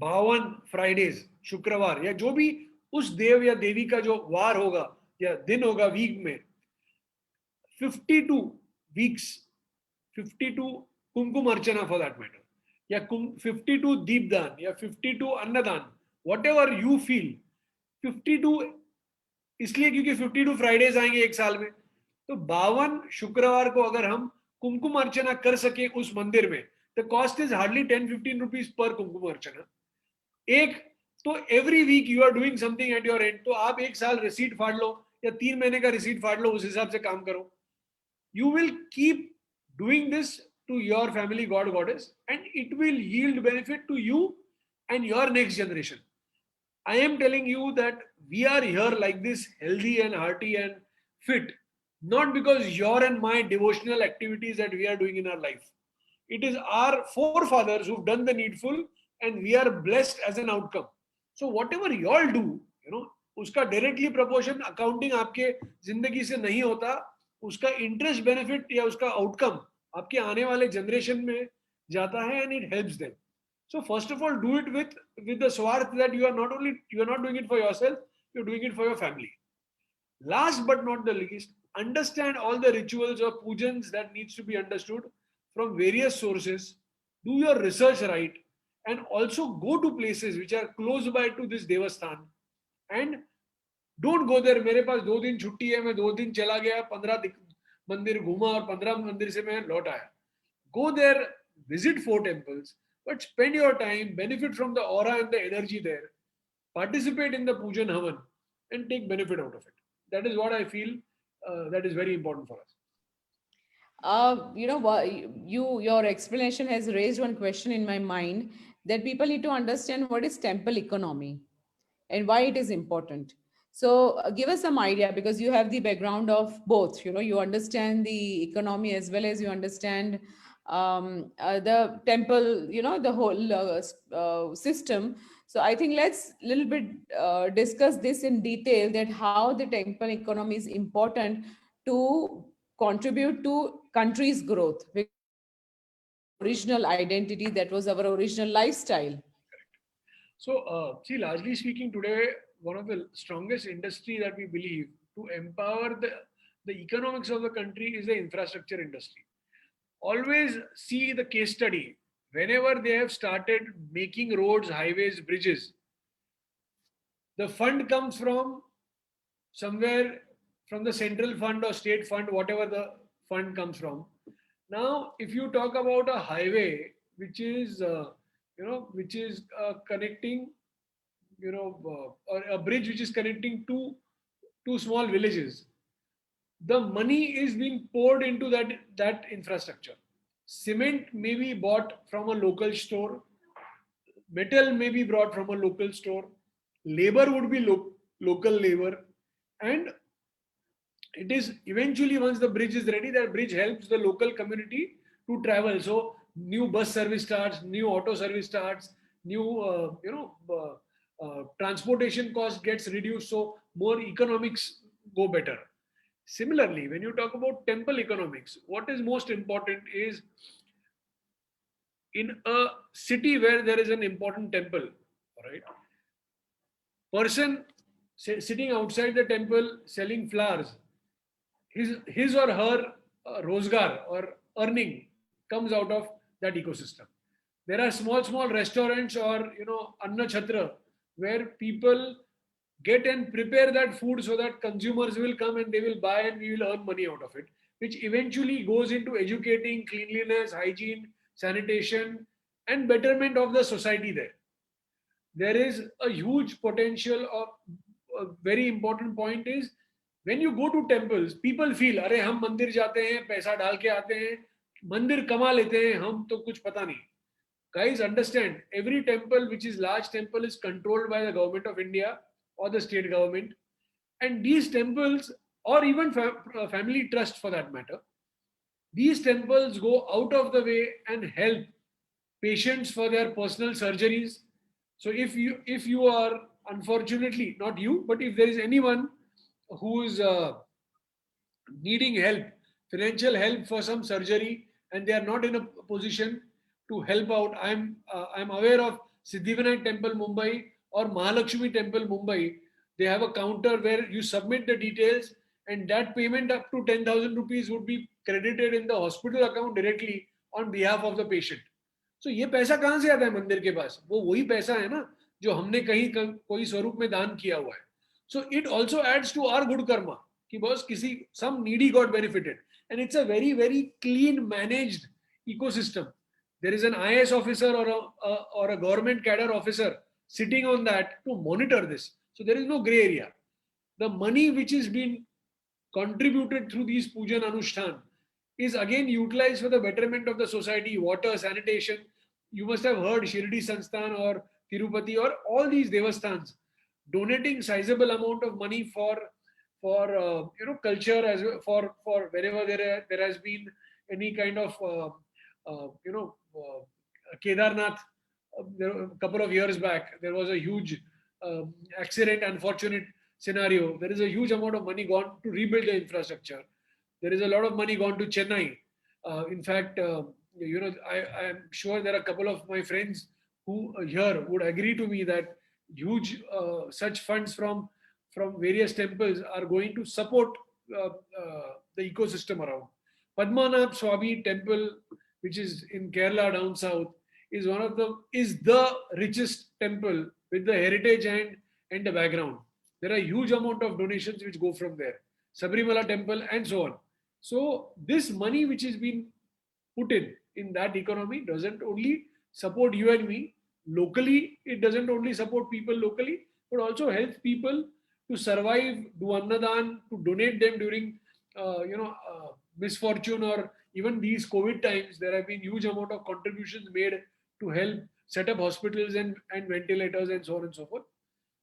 52 Fridays शुक्रवार या जो भी उस देव या देवी का जो वार होगा या दिन होगा वीक में 52 weeks 52 Kumkum Archana for that matter या 52 दीपदान या 52 अन्नदान वॉट एवर यू फील 52 इसलिए क्योंकि 52 फ्राइडेज आएंगे एक साल में तो 52 शुक्रवार को अगर हम कुमकुम अर्चना कर सके उस मंदिर में the cost is hardly 10-15 rupees पर कुमकुम अर्चना एक तो every week you are doing something at your end तो आप एक साल रिसीट फाड़ लो या 3 महीने का रिसीट फाड़ लो उस हिसाब से काम करो you will keep doing this to your family god goddess and it will yield benefit to you and your next generation I am telling you that we are here like this healthy and hearty and fit not because your and my devotional activities that we are doing in our life. It is our forefathers who've done the needful and we are blessed as an outcome. So whatever you all do, उसका directly proportion accounting आपके जिंदगी से नहीं होता, उसका interest benefit या उसका outcome आपके आने वाले generation में जाता है and it helps them. So first of all, do it with the swarth that you are not doing it for yourself, you're doing it for your family. Last but not the least, understand all the rituals or pujans that needs to be understood from various sources. Do your research right, and also go to places which are close by to this devasthan. And don't go there. मेरे पास 2 दिन छुट्टी है, मैं 2 दिन चला गया, 15 मंदिर घूमा और 15 मंदिर से मैं लौट आया. Go there, visit 4 temples, but spend your time, benefit from the aura and the energy there, participate in the pujan havan, and take benefit out of it. That is what I feel that is very important for us. Your explanation has raised one question in my mind, that people need to understand what is temple economy and why it is important. So give us some idea, because you have the background of both. You understand the economy as well as you understand the temple, the whole system. So I think let's little bit discuss this in detail, that how the temple economy is important to contribute to country's growth. Original identity, that was our original lifestyle. So, see, largely speaking, today, one of the strongest industry that we believe to empower the economics of the country is the infrastructure industry. Always see the case study. Whenever they have started making roads, highways, bridges, the fund comes from somewhere, from the central fund or state fund, whatever the fund comes from. Now, if you talk about a highway which is connecting, or a bridge which is connecting two small villages, the money is being poured into that infrastructure. Cement may be bought from a local store, metal may be brought from a local store, labor would be local labor, and it is eventually, once the bridge is ready, that bridge helps the local community to travel. So new bus service starts, new auto service starts, new transportation cost gets reduced, so more economics go better. Similarly, when you talk about temple economics, what is most important is, in a city where there is an important temple, right? Person sitting outside the temple selling flowers, his or her rozgar or earning comes out of that ecosystem. There are small restaurants or anna chhatra, where people get and prepare that food so that consumers will come and they will buy and we will earn money out of it, which eventually goes into educating cleanliness, hygiene, sanitation, and betterment of the society there. There is a huge potential of, a very important point is, when you go to temples, people feel, अरे हम मंदिर जाते हैं, पैसा डाल के आते हैं, मंदिर कमा लेते हैं, हम तो कुछ पता नहीं. Guys, understand, every temple which is large temple is controlled by the government of India or the state government, and these temples, or even family trust for that matter, these temples go out of the way and help patients for their personal surgeries. So if you are, unfortunately not you, but if there is anyone who is needing help, financial help for some surgery, and they are not in a position to help out, I'm aware of Siddhivinayak Temple Mumbai or Mahalakshmi Temple Mumbai. They have a counter where you submit the details, and that payment up to 10,000 rupees would be credited in the hospital account directly on behalf of the patient. So ये पैसा कहाँ से आता है मंदिर के पास? वो वही पैसा है ना जो हमने कहीं कोई स्वरूप में दान किया हुआ है. So it also adds to our good karma कि बॉस किसी, some needy got benefited, and it's a very very clean managed ecosystem. There is an IAS officer or a government cadre officer sitting on that to monitor this. So there is no gray area. The money which is being contributed through these pujan anushtan is again utilized for the betterment of the society, water, sanitation. You must have heard Shirdi Sansthan or Tirupati or all these devasthans donating sizable amount of money for culture, as well, for wherever there has been any kind of Kedarnath. A couple of years back there was a huge accident, unfortunate scenario. There is a huge amount of money gone to rebuild the infrastructure. There is a lot of money gone to Chennai. In fact, I am sure there are a couple of my friends who here would agree to me that huge such funds from various temples are going to support the ecosystem around. Padmanabh Swami Temple, which is in Kerala down south, is the richest temple with the heritage and the background. There are huge amount of donations which go from there. Sabrimala Temple and so on. So this money which is being put in that economy doesn't only support you and me locally. It doesn't only support people locally, but also helps people to survive, do annadan, to donate them during misfortune or even these COVID times. There have been huge amount of contributions made to help set up hospitals and ventilators and so on and so forth.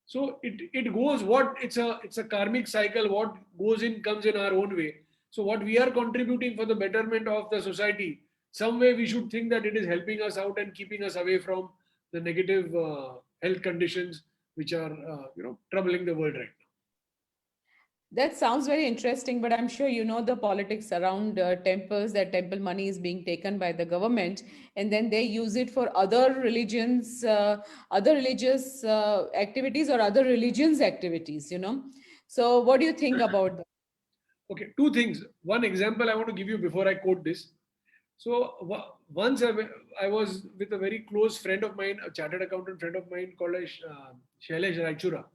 So it goes, what it's a karmic cycle. What goes in comes in our own way. So what we are contributing for the betterment of the society, some way we should think that it is helping us out and keeping us away from the negative health conditions which are troubling the world right now. That sounds very interesting, but I'm sure you know the politics around temples, that temple money is being taken by the government and then they use it for other religions, other religious activities or other religions activities, you know. So, what do you think about that? Okay, two things. One example I want to give you before I quote this. So once I was with a very close friend of mine, a chartered accountant friend of mine called Shailesh Raichura,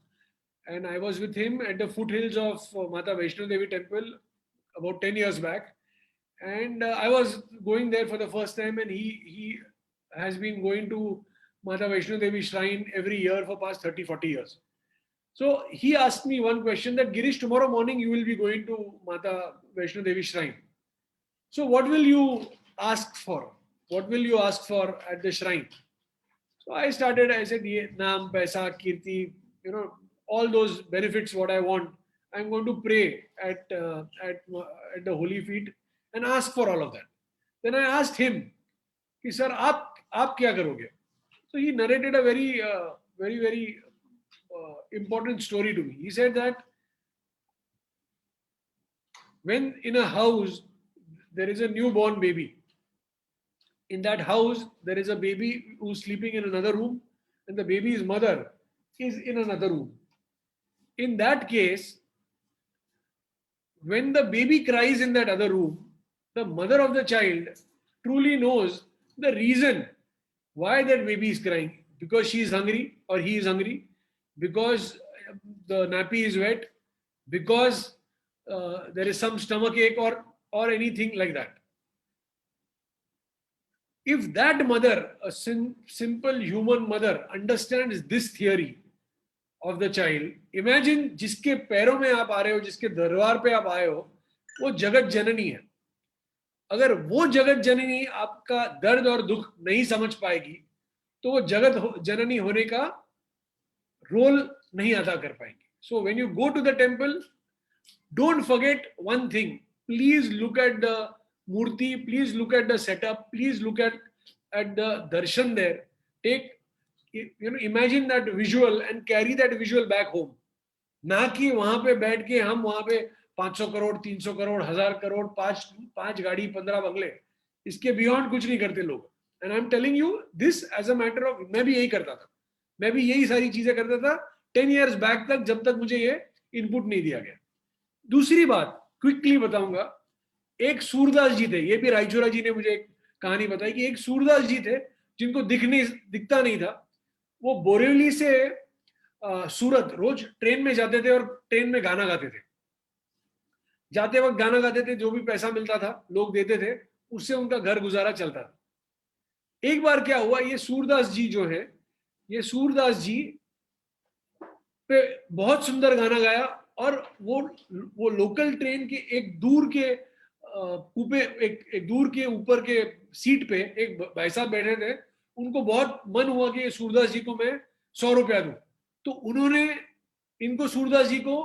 and I was with him at the foothills of Mata Vaishno Devi temple about 10 years back, and I was going there for the first time, and he has been going to Mata Vaishno Devi shrine every year for past 30-40 years. So he asked me one question that Girish, tomorrow morning you will be going to Mata Vaishno Devi shrine. So what will you ask for? What will you ask for at the shrine? So I said, Naam, Paisa, Kirti, all those benefits what I want. I'm going to pray at the holy feet and ask for all of that. Then I asked him, Sir, aap kya karoge? So he narrated a very important story to me. He said that when in a house there is a newborn baby, in that house there is a baby who's sleeping in another room and the baby's mother is in another room. In that case, when the baby cries in that other room, the mother of the child truly knows the reason why that baby is crying. Because she is hungry or he is hungry, because the nappy is wet, because there is some stomach ache or anything like that. If that mother, a simple human mother, understands this theory of the child, imagine जिसके पैरों में आप आ रहे हो, जिसके दरबार पे आप आए हो, वो जगत जननी है. अगर वो जगत जननी आपका दर्द और दुख नहीं समझ पाएगी, तो वो जगत जननी होने का रोल नहीं अदा कर पाएंगे. So when you go to the temple, don't forget one thing. Please look at the murti, please look at the setup, please look at the darshan there. Imagine that visual and carry that visual back home. ना कि वहां पे बैठ के हम वहां पे 500 करोड़ 300 करोड़ 1000 करोड़ पांच गाड़ी 15 बंगले, इसके बियॉन्ड कुछ नहीं करते लोग. And I am telling you this as a matter of, मैं भी यही करता था, मैं भी यही सारी चीजें करता था 10 years बैक तक, जब तक मुझे ये इनपुट नहीं दिया गया. दूसरी बात क्विकली बताऊंगा, एक सूरदास जी थे, ये भी रायचूरा जी ने मुझे एक कहानी बताई कि एक सूरदास जी थे जिनको दिखता नहीं था. वो बोरेवली से सूरत रोज ट्रेन में जाते थे और ट्रेन में गाना गाते थे. जाते वक्त गाना गाते थे, जो भी पैसा मिलता था लोग देते थे, उससे उनका घर गुजारा चलता था. एक बार क्या हुआ, ये सूरदास जी जो है, ये सूरदास जी पे बहुत सुंदर गाना गाया और वो लोकल ट्रेन के एक दूर के एक दूर के ऊपर के सीट पे एक भाई साहब बैठे थे. उनको बहुत मन हुआ कि सूरदास जी को मैं 100 रुपया दूं, तो उन्होंने इनको सूरदास जी को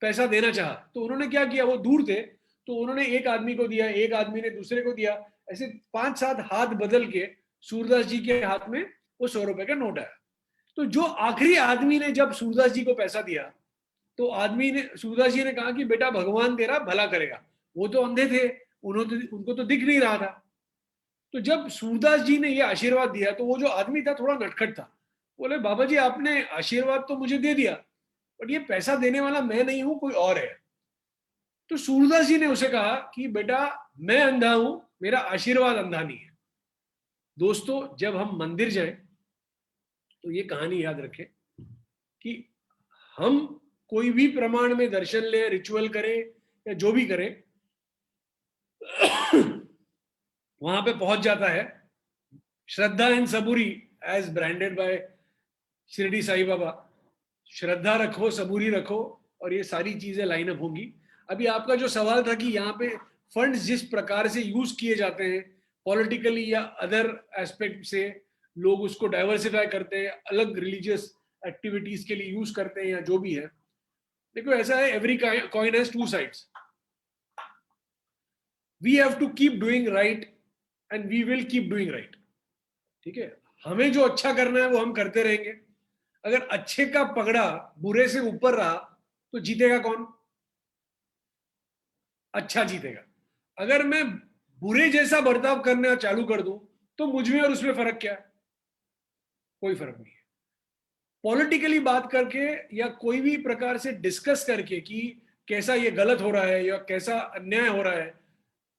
पैसा देना चाहा. तो उन्होंने क्या किया, वो दूर थे तो उन्होंने एक आदमी को दिया, एक आदमी ने दूसरे को दिया, ऐसे 5-7 हाथ बदल के सूरदास जी के हाथ में वो 100 रुपए का नोट आया. तो जो आखिरी आदमी ने जब सूरदास जी को पैसा दिया, तो सूरदास जी ने कहा कि बेटा भगवान तेरा भला करेगा. वो तो अंधे थे, उनको तो दिख नहीं रहा था. तो जब सूरदास जी ने ये आशीर्वाद दिया तो वो जो आदमी था थोड़ा नटखट था, बोले बाबा जी आपने आशीर्वाद तो मुझे दे दिया, बट ये पैसा देने वाला मैं नहीं हूं, कोई और है। तो सूरदास जी ने उसे कहा कि बेटा मैं अंधा हूं, मेरा आशीर्वाद अंधा नहीं है। दोस्तों जब हम मंदिर जाएं तो ये कहानी याद रखें कि हम कोई भी प्रमाण में दर्शन लें, रिचुअल करें या जो भी करें, वहां पे पहुंच जाता है shraddha and saburi, as branded by Shirdi Sai Baba. श्रद्धा रखो, सबूरी रखो, और ये सारी चीजें लाइनअप होंगी। अभी आपका जो सवाल था कि यहाँ पे फंड्स जिस प्रकार से यूज किए जाते हैं पॉलिटिकली या अदर एस्पेक्ट से, लोग उसको डाइवर्सिफाई करते हैं, अलग रिलीजियस एक्टिविटीज के लिए यूज करते हैं या जो भी है। देखो ऐसा है, every coin has two sides. We have to keep doing right and we will keep doing right. ठीक है, हमें जो अच्छा करना है वो हम करते रहेंगे। अगर अच्छे का पगड़ा बुरे से ऊपर रहा तो जीतेगा कौन? अच्छा जीतेगा। अगर मैं बुरे जैसा बर्ताव करना चालू कर दूं तो मुझ में और उसमें फर्क क्या है? कोई फर्क नहीं है। पॉलिटिकली बात करके या कोई भी प्रकार से डिस्कस करके कि कैसा ये गलत हो रहा है या कैसा अन्याय हो रहा है,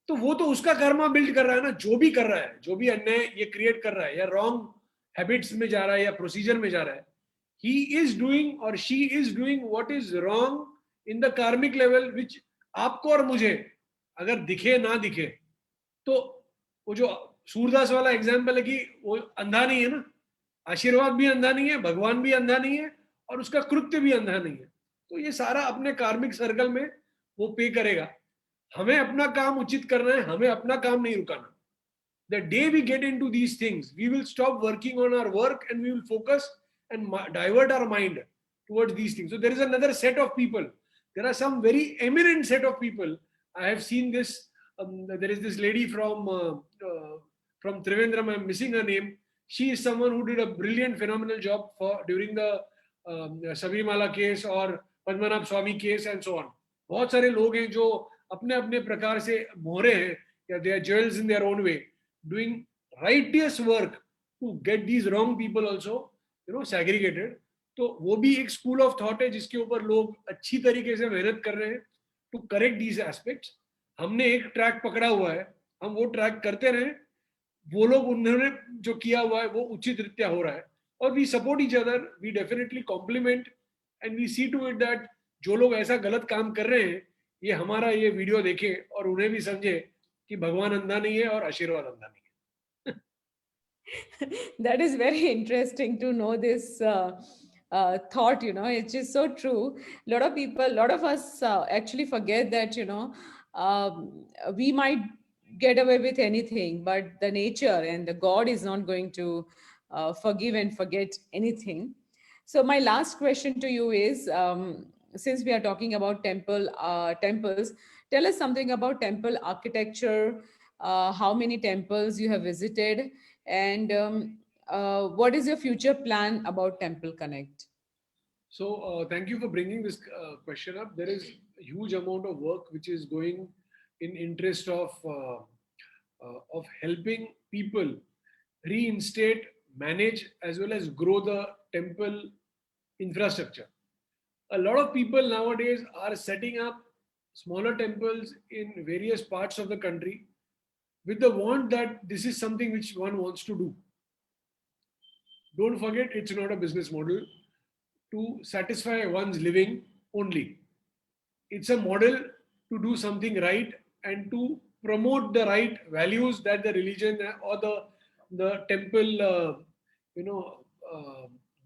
तो वो तो उसका कर्मा बिल्ड कर रहा है ना। जो भी कर रहा है, जो भी अन्याय ये क्रिएट कर रहा है या रॉन्ग हैबिट्स में जा रहा है या प्रोसीजर में जा रहा है, he is doing or she is doing what is wrong in the karmic level, which आपको और मुझे अगर दिखे ना दिखे, तो वो जो सूरदास वाला एग्जाम्पल है कि वो अंधा नहीं है ना, आशीर्वाद भी अंधा नहीं है, भगवान भी अंधा नहीं है, और उसका कृत्य भी अंधा नहीं है। तो ये सारा अपने कार्मिक सर्कल में वो पे करेगा। हमें अपना काम उचित करना है, हमें अपना काम नहीं रुकाना। The day we get into these things, we will stop working on our work and we will focus and divert our mind towards these things. So there is another set of people. There are some very eminent set of people. I have seen this. There is this lady from Trivandrum. I'm missing her name. She is someone who did a brilliant, phenomenal job for during the Sabarimala case or Padmanabh Swami case and so on. बहुत सारे लोग हैं जो अपने अपने प्रकार से मोहरे हैं या they are jewels in their own way, doing righteous work to get these wrong people also segregated. तो वो भी एक स्कूल ऑफ थॉट है जिसके ऊपर लोग अच्छी तरीके से मेहनत कर रहे हैं टू करेक्ट दीज एस्पेक्ट्स। हमने एक ट्रैक पकड़ा हुआ है, हम वो ट्रैक करते रहे। वो लोग उन्होंने जो किया हुआ है वो उचित रीत्या हो रहा है, और we support each other, we definitely complement and we see to it that जो लोग ऐसा गलत काम कर रहे हैं ये हमारा ये वीडियो देखे और उन्हें भी समझे कि भगवान अंधा नहीं है और आशीर्वाद अंधा नहीं है। That is very interesting to know this thought. It's just so true. A lot of people, a lot of us actually forget that, we might get away with anything, but the nature and the God is not going to forgive and forget anything. So my last question to you is, since we are talking about temples, tell us something about temple architecture, how many temples you have visited, and what is your future plan about Temple Connect? So thank you for bringing this question up. There is a huge amount of work which is going in interest of helping people reinstate, manage, as well as grow the temple infrastructure. A lot of people nowadays are setting up smaller temples in various parts of the country with the want that this is something which one wants to do. Don't forget, it's not a business model to satisfy one's living only. It's a model to do something right and to promote the right values that the religion or the temple,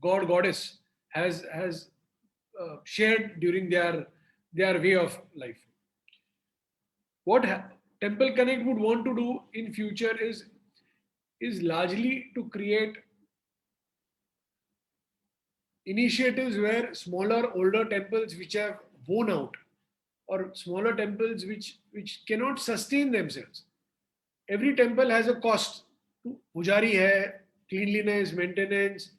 god goddess has shared during their way of life. What Temple Connect would want to do in future is largely to create initiatives where smaller, older temples which have worn out, or smaller temples which cannot sustain themselves. Every temple has a cost. पुजारी है, cleanliness, maintenance,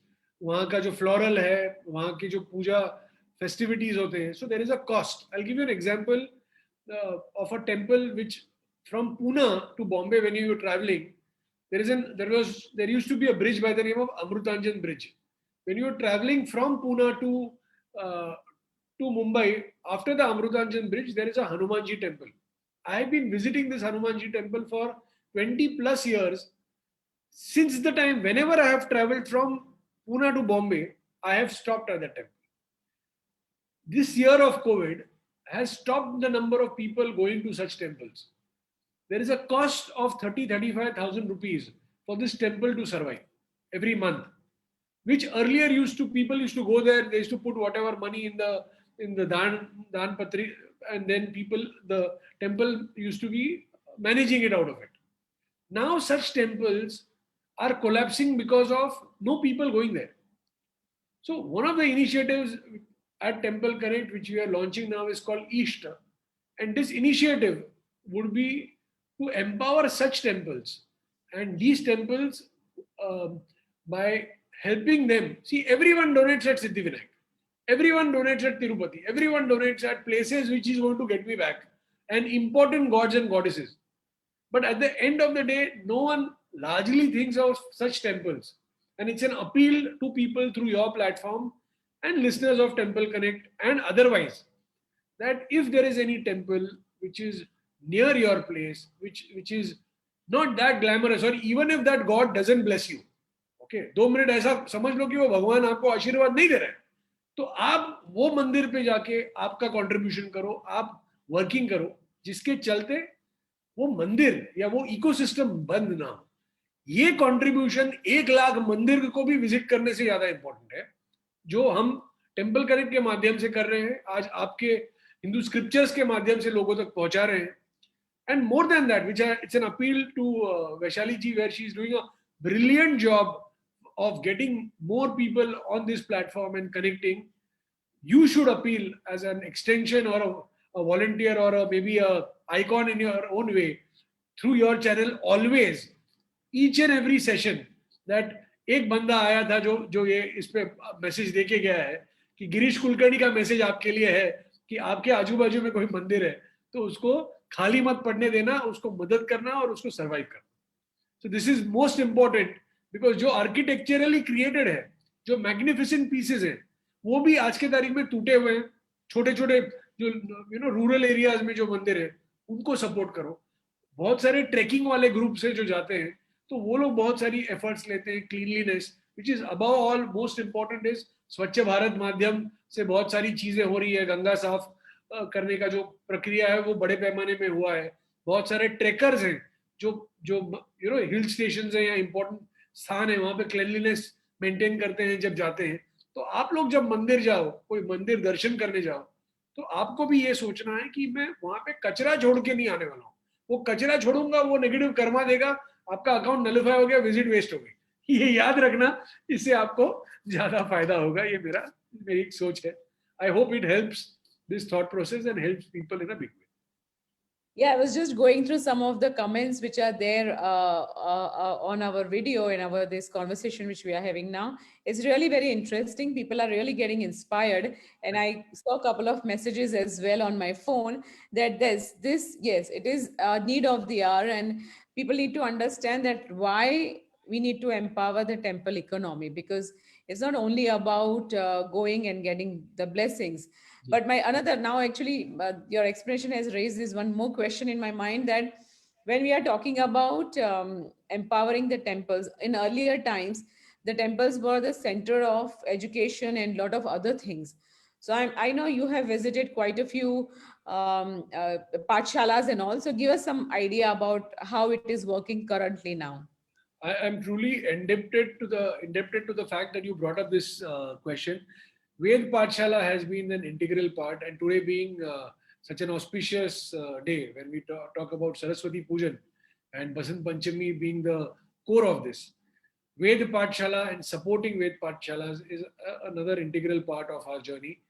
वहाँ का जो floral है, वहाँ की जो पूजा festivities होते हैं. So there is a cost. I'll give you an example of a temple which from Pune to Bombay when you were traveling, There used to be a bridge by the name of Amrutanjan Bridge. When you're traveling from Pune to Mumbai, after the Amrutanjan Bridge, there is a Hanumanji temple. I have been visiting this Hanumanji temple for 20 plus years. Since the time, whenever I have traveled from Pune to Bombay, I have stopped at that temple. This year of COVID has stopped the number of people going to such temples. There is a cost of 35,000 rupees for this temple to survive every month, which earlier people used to go there, they used to put whatever money in the dan patri, and then the temple used to be managing it out of it. Now such temples are collapsing because of no people going there. So one of the initiatives at Temple Connect, which we are launching now, is called East. And this initiative would be to empower such temples. And these temples, by helping them, see, everyone donates at Siddhivinayak. Everyone donates at Tirupati. Everyone donates at places which is going to get me back, and important gods and goddesses. But at the end of the day, no one largely thinks of such temples. And it's an appeal to people through your platform and listeners of Temple Connect and otherwise, that if there is any temple which is near your place, which is not that glamorous, or even if that God doesn't bless you, okay, 2 minute ऐसा समझ लो कि वो भगवान आपको आशीर्वाद नहीं दे रहे हैं, तो आप वो मंदिर पे जाके आपका कंट्रीब्यूशन करो, आप वर्किंग करो, जिसके चलते वो मंदिर या वो इकोसिस्टम बंद ना हो. ये कंट्रीब्यूशन 1 लाख मंदिर को भी विजिट करने से ज्यादा इंपॉर्टेंट है, जो हम टेम्पल कनेक्ट के माध्यम से कर रहे हैं, आज आपके हिंदू स्क्रिप्चर्स के माध्यम से लोगों तक पहुंचा रहे हैं. And more than that, which it's an appeal to Vaishali ji, where she is doing a brilliant job of getting more people on this platform and connecting. You should appeal as an extension or a volunteer or maybe a icon in your own way through your channel always, each and every session, that एक बंदा आया था जो ये इस पे message देके गया है कि गिरीश कुलकर्णी का मैसेज आपके लिए है कि आपके आजू बाजू में कोई मंदिर है तो उसको खाली मत पड़ने देना, उसको मदद करना और उसको सर्वाइव करना. So this is most important, because जो आर्किटेक्चरली क्रिएटेड है, जो मैग्निफिसेंट पीसेस हैं, वो भी आज के तारीख में टूटे हुए हैं. छोटे छोटे जो रूरल एरियाज में जो मंदिर है उनको सपोर्ट करो. बहुत सारे ट्रैकिंग वाले ग्रुप से जो जाते हैं तो वो लोग बहुत सारी एफर्ट्स लेते हैं. Cleanliness, which is above all most important, is स्वच्छ भारत माध्यम से बहुत सारी चीजें हो रही है. गंगा साफ करने का जो प्रक्रिया है वो बड़े पैमाने में हुआ है. बहुत सारे ट्रेकर्स हैं जो हिल स्टेशन है या इंपॉर्टेंट स्थान है, वहां पे क्लीनलीनेस मेंटेन करते हैं जब जाते हैं. तो आप लोग जब मंदिर जाओ, कोई मंदिर दर्शन करने जाओ, तो आपको भी ये सोचना है कि मैं वहां पे कचरा छोड़ के नहीं आने वाला हूँ. वो कचरा छोड़ूंगा, वो नेगेटिव कर्मा देगा, आपका अकाउंट नलिफाई हो गया, विजिट वेस्ट हो गई. ये याद रखना, इससे आपको ज्यादा फायदा होगा. ये मेरी सोच है. I hope it helps this thought process and helps people in a big way. Yeah, I was just going through some of the comments which are there on our video and this conversation which we are having now. It's really very interesting. People are really getting inspired, and I saw a couple of messages as well on my phone that this yes, it is a need of the hour, and people need to understand that why we need to empower the temple economy, because it's not only about going and getting the blessings. But now actually your explanation has raised this one more question in my mind, that when we are talking about empowering the temples, in earlier times, the temples were the center of education and a lot of other things. So I know you have visited quite a few pathshalas and all. So give us some idea about how it is working currently now. I am truly indebted to the fact that you brought up this question. Ved Pathshala has been an integral part, and today being such an auspicious day when we talk about Saraswati Pujan and Basant Panchami being the core of this, Ved Pathshala and supporting Ved Pathshalas is another integral part of our journey.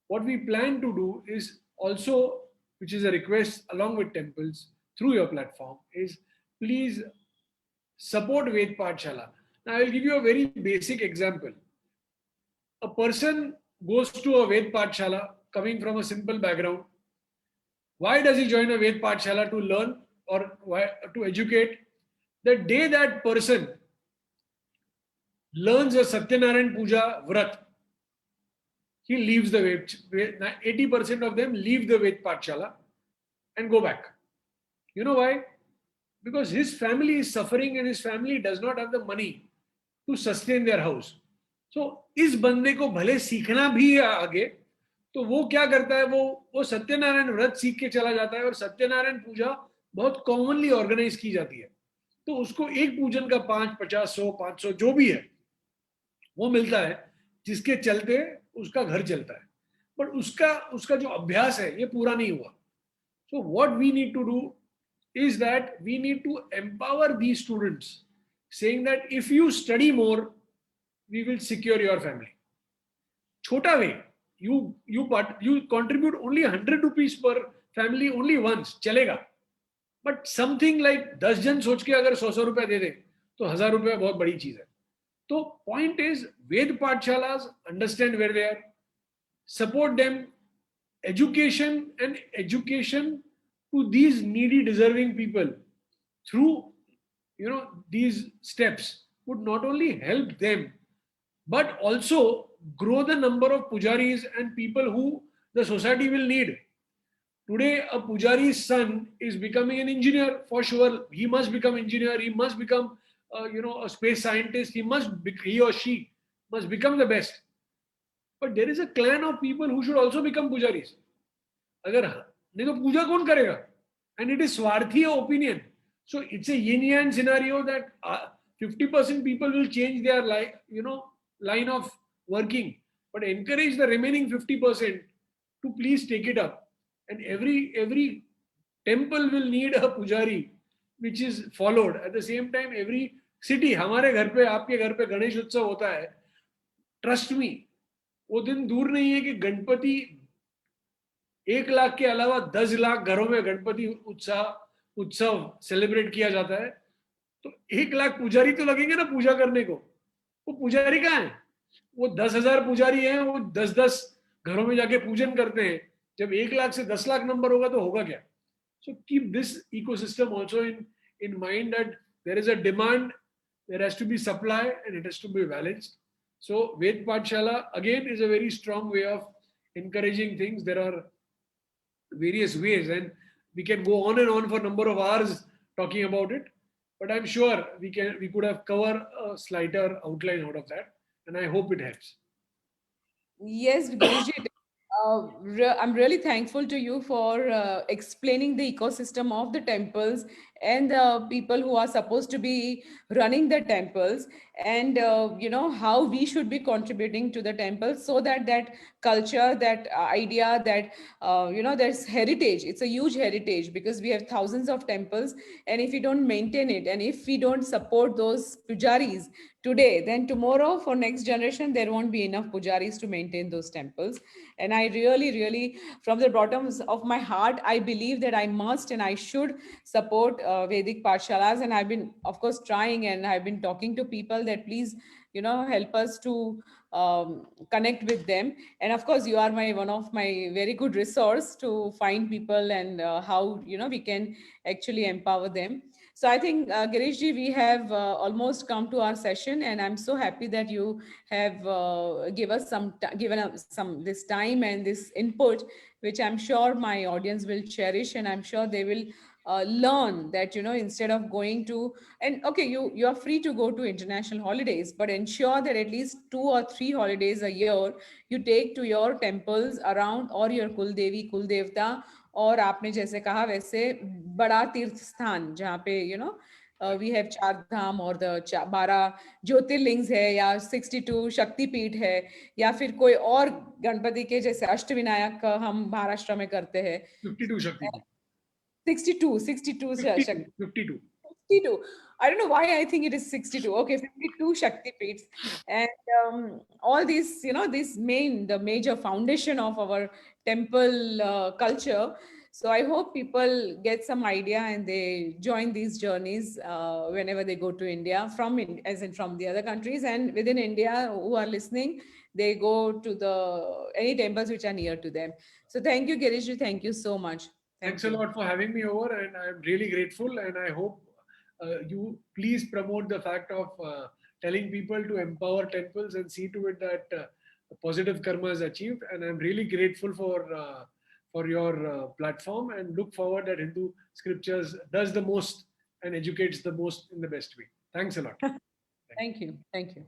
What we plan to do is also, which is a request along with temples through your platform, is please support Ved Pathshala. Now I will give you a very basic example. A person goes to a Ved Pathshala coming from a simple background. Why does he join a Ved Pathshala? To learn or to educate? The day that person learns a Satyanarayan Puja Vrat, he leaves the Ved. 80% of them leave the Ved Pathshala and go back. You know why? Because his family is suffering and his family does not have the money to sustain their house. So इस बंदे को भले सीखना भी है आगे, तो वो क्या करता है, वो सत्यनारायण व्रत सीख के चला जाता है और सत्यनारायण पूजा बहुत कॉमनली ऑर्गेनाइज की जाती है, तो उसको एक पूजन का 5, 50, 100, 500 जो भी है वो मिलता है, जिसके चलते उसका घर चलता है. बट उसका उसका जो अभ्यास है ये पूरा नहीं हुआ. So what we need to do is that we need to empower these students, saying that if you study more, we will secure your family. Chota way, you contribute only 100 rupees per family only once, chalega. But something like 10 जन सोच के अगर 100 रुपए दे दे तो 1000 रुपए बहुत बड़ी चीज है. तो point is, Ved Pathshalas understand where they are, support them, education to these needy deserving people through these steps would not only help them but also grow the number of pujaris and people who the society will need. Today a pujari's son is becoming an engineer for sure. He must become engineer, he must become a space scientist, he or she must become the best. But there is a clan of people who should also become pujaris. अगर नहीं तो पूजा कौन करेगा? And it is swarthi opinion. So it's a yin yang scenario that 50% people will change their line of working, but encourage the remaining 50% to please take it up. And every temple will need a pujari, which is followed. At the same time, every city, हमारे घर पे आपके घर पे गणेश उत्सव होता है. Trust me, वो दिन दूर नहीं है कि गणपति 1 लाख के अलावा 10 लाख घरों में गणपति उत्सव सेलिब्रेट किया जाता है. तो 1 लाख पुजारी तो लगेंगे ना पूजा करने को. वो पुजारी कहाँ है? वो 10,000 पुजारी हैं, वो 10-10 घरों में जाके पूजन करते हैं. जब 1 लाख से 10 लाख नंबर होगा तो होगा क्या? So keep this ecosystem also in mind, that there is a demand, there has to be supply, and it has to be balanced. So Ved Pathshala again is a very strong way of encouraging things. There are various ways, and we can go on and on for a number of hours talking about it, but I'm sure we could have covered a slighter outline out of that, and I hope it helps. Yes, Giriji, I'm really thankful to you for explaining the ecosystem of the temples and the people who are supposed to be running the temples, and how we should be contributing to the temples, so that that culture, that idea, that there's heritage. It's a huge heritage because we have thousands of temples, and if we don't maintain it, and if we don't support those pujaris today, then tomorrow for next generation there won't be enough pujaris to maintain those temples. And I really, from the bottoms of my heart, I believe that I must and I should support Vedic Pathshalas. And I've been, of course, trying, and I've been talking to people that please, help us to connect with them. And of course, you are one of my very good resource to find people, and how, we can actually empower them. So I think, Girishji, we have almost come to our session, and I'm so happy that you have given us some this time and this input, which I'm sure my audience will cherish, and I'm sure they will learn that, instead of going to, and okay, you are free to go to international holidays, but ensure that at least 2 or 3 holidays a year you take to your temples around, or your Kul Devi, Kul Devta, और आपने जैसे कहा वैसे बड़ा तीर्थ स्थान जहाँ पे वी हैव 4 धाम, और द 12 ज्योतिर्लिंग्स है, या 62 शक्तिपीठ है, या फिर कोई और गणपति के जैसे अष्टविनायक हम महाराष्ट्र में करते हैं. 52 शक्तिपीठ. 62 52. 52. I don't know why I think it is 62. Okay, 52 Shakti Peeths. And all these, the major foundation of our temple culture. So I hope people get some idea and they join these journeys whenever they go to India, as in from the other countries, and within India who are listening, they go to any temples which are near to them. So thank you, Girishji. Thank you so much. Thanks a lot for having me over, and I'm really grateful, and I hope you please promote the fact of telling people to empower temples and see to it that positive karma is achieved. And I'm really grateful for your platform, and look forward that Hindu scriptures does the most and educates the most in the best way. Thanks a lot. Thank you. Thank you.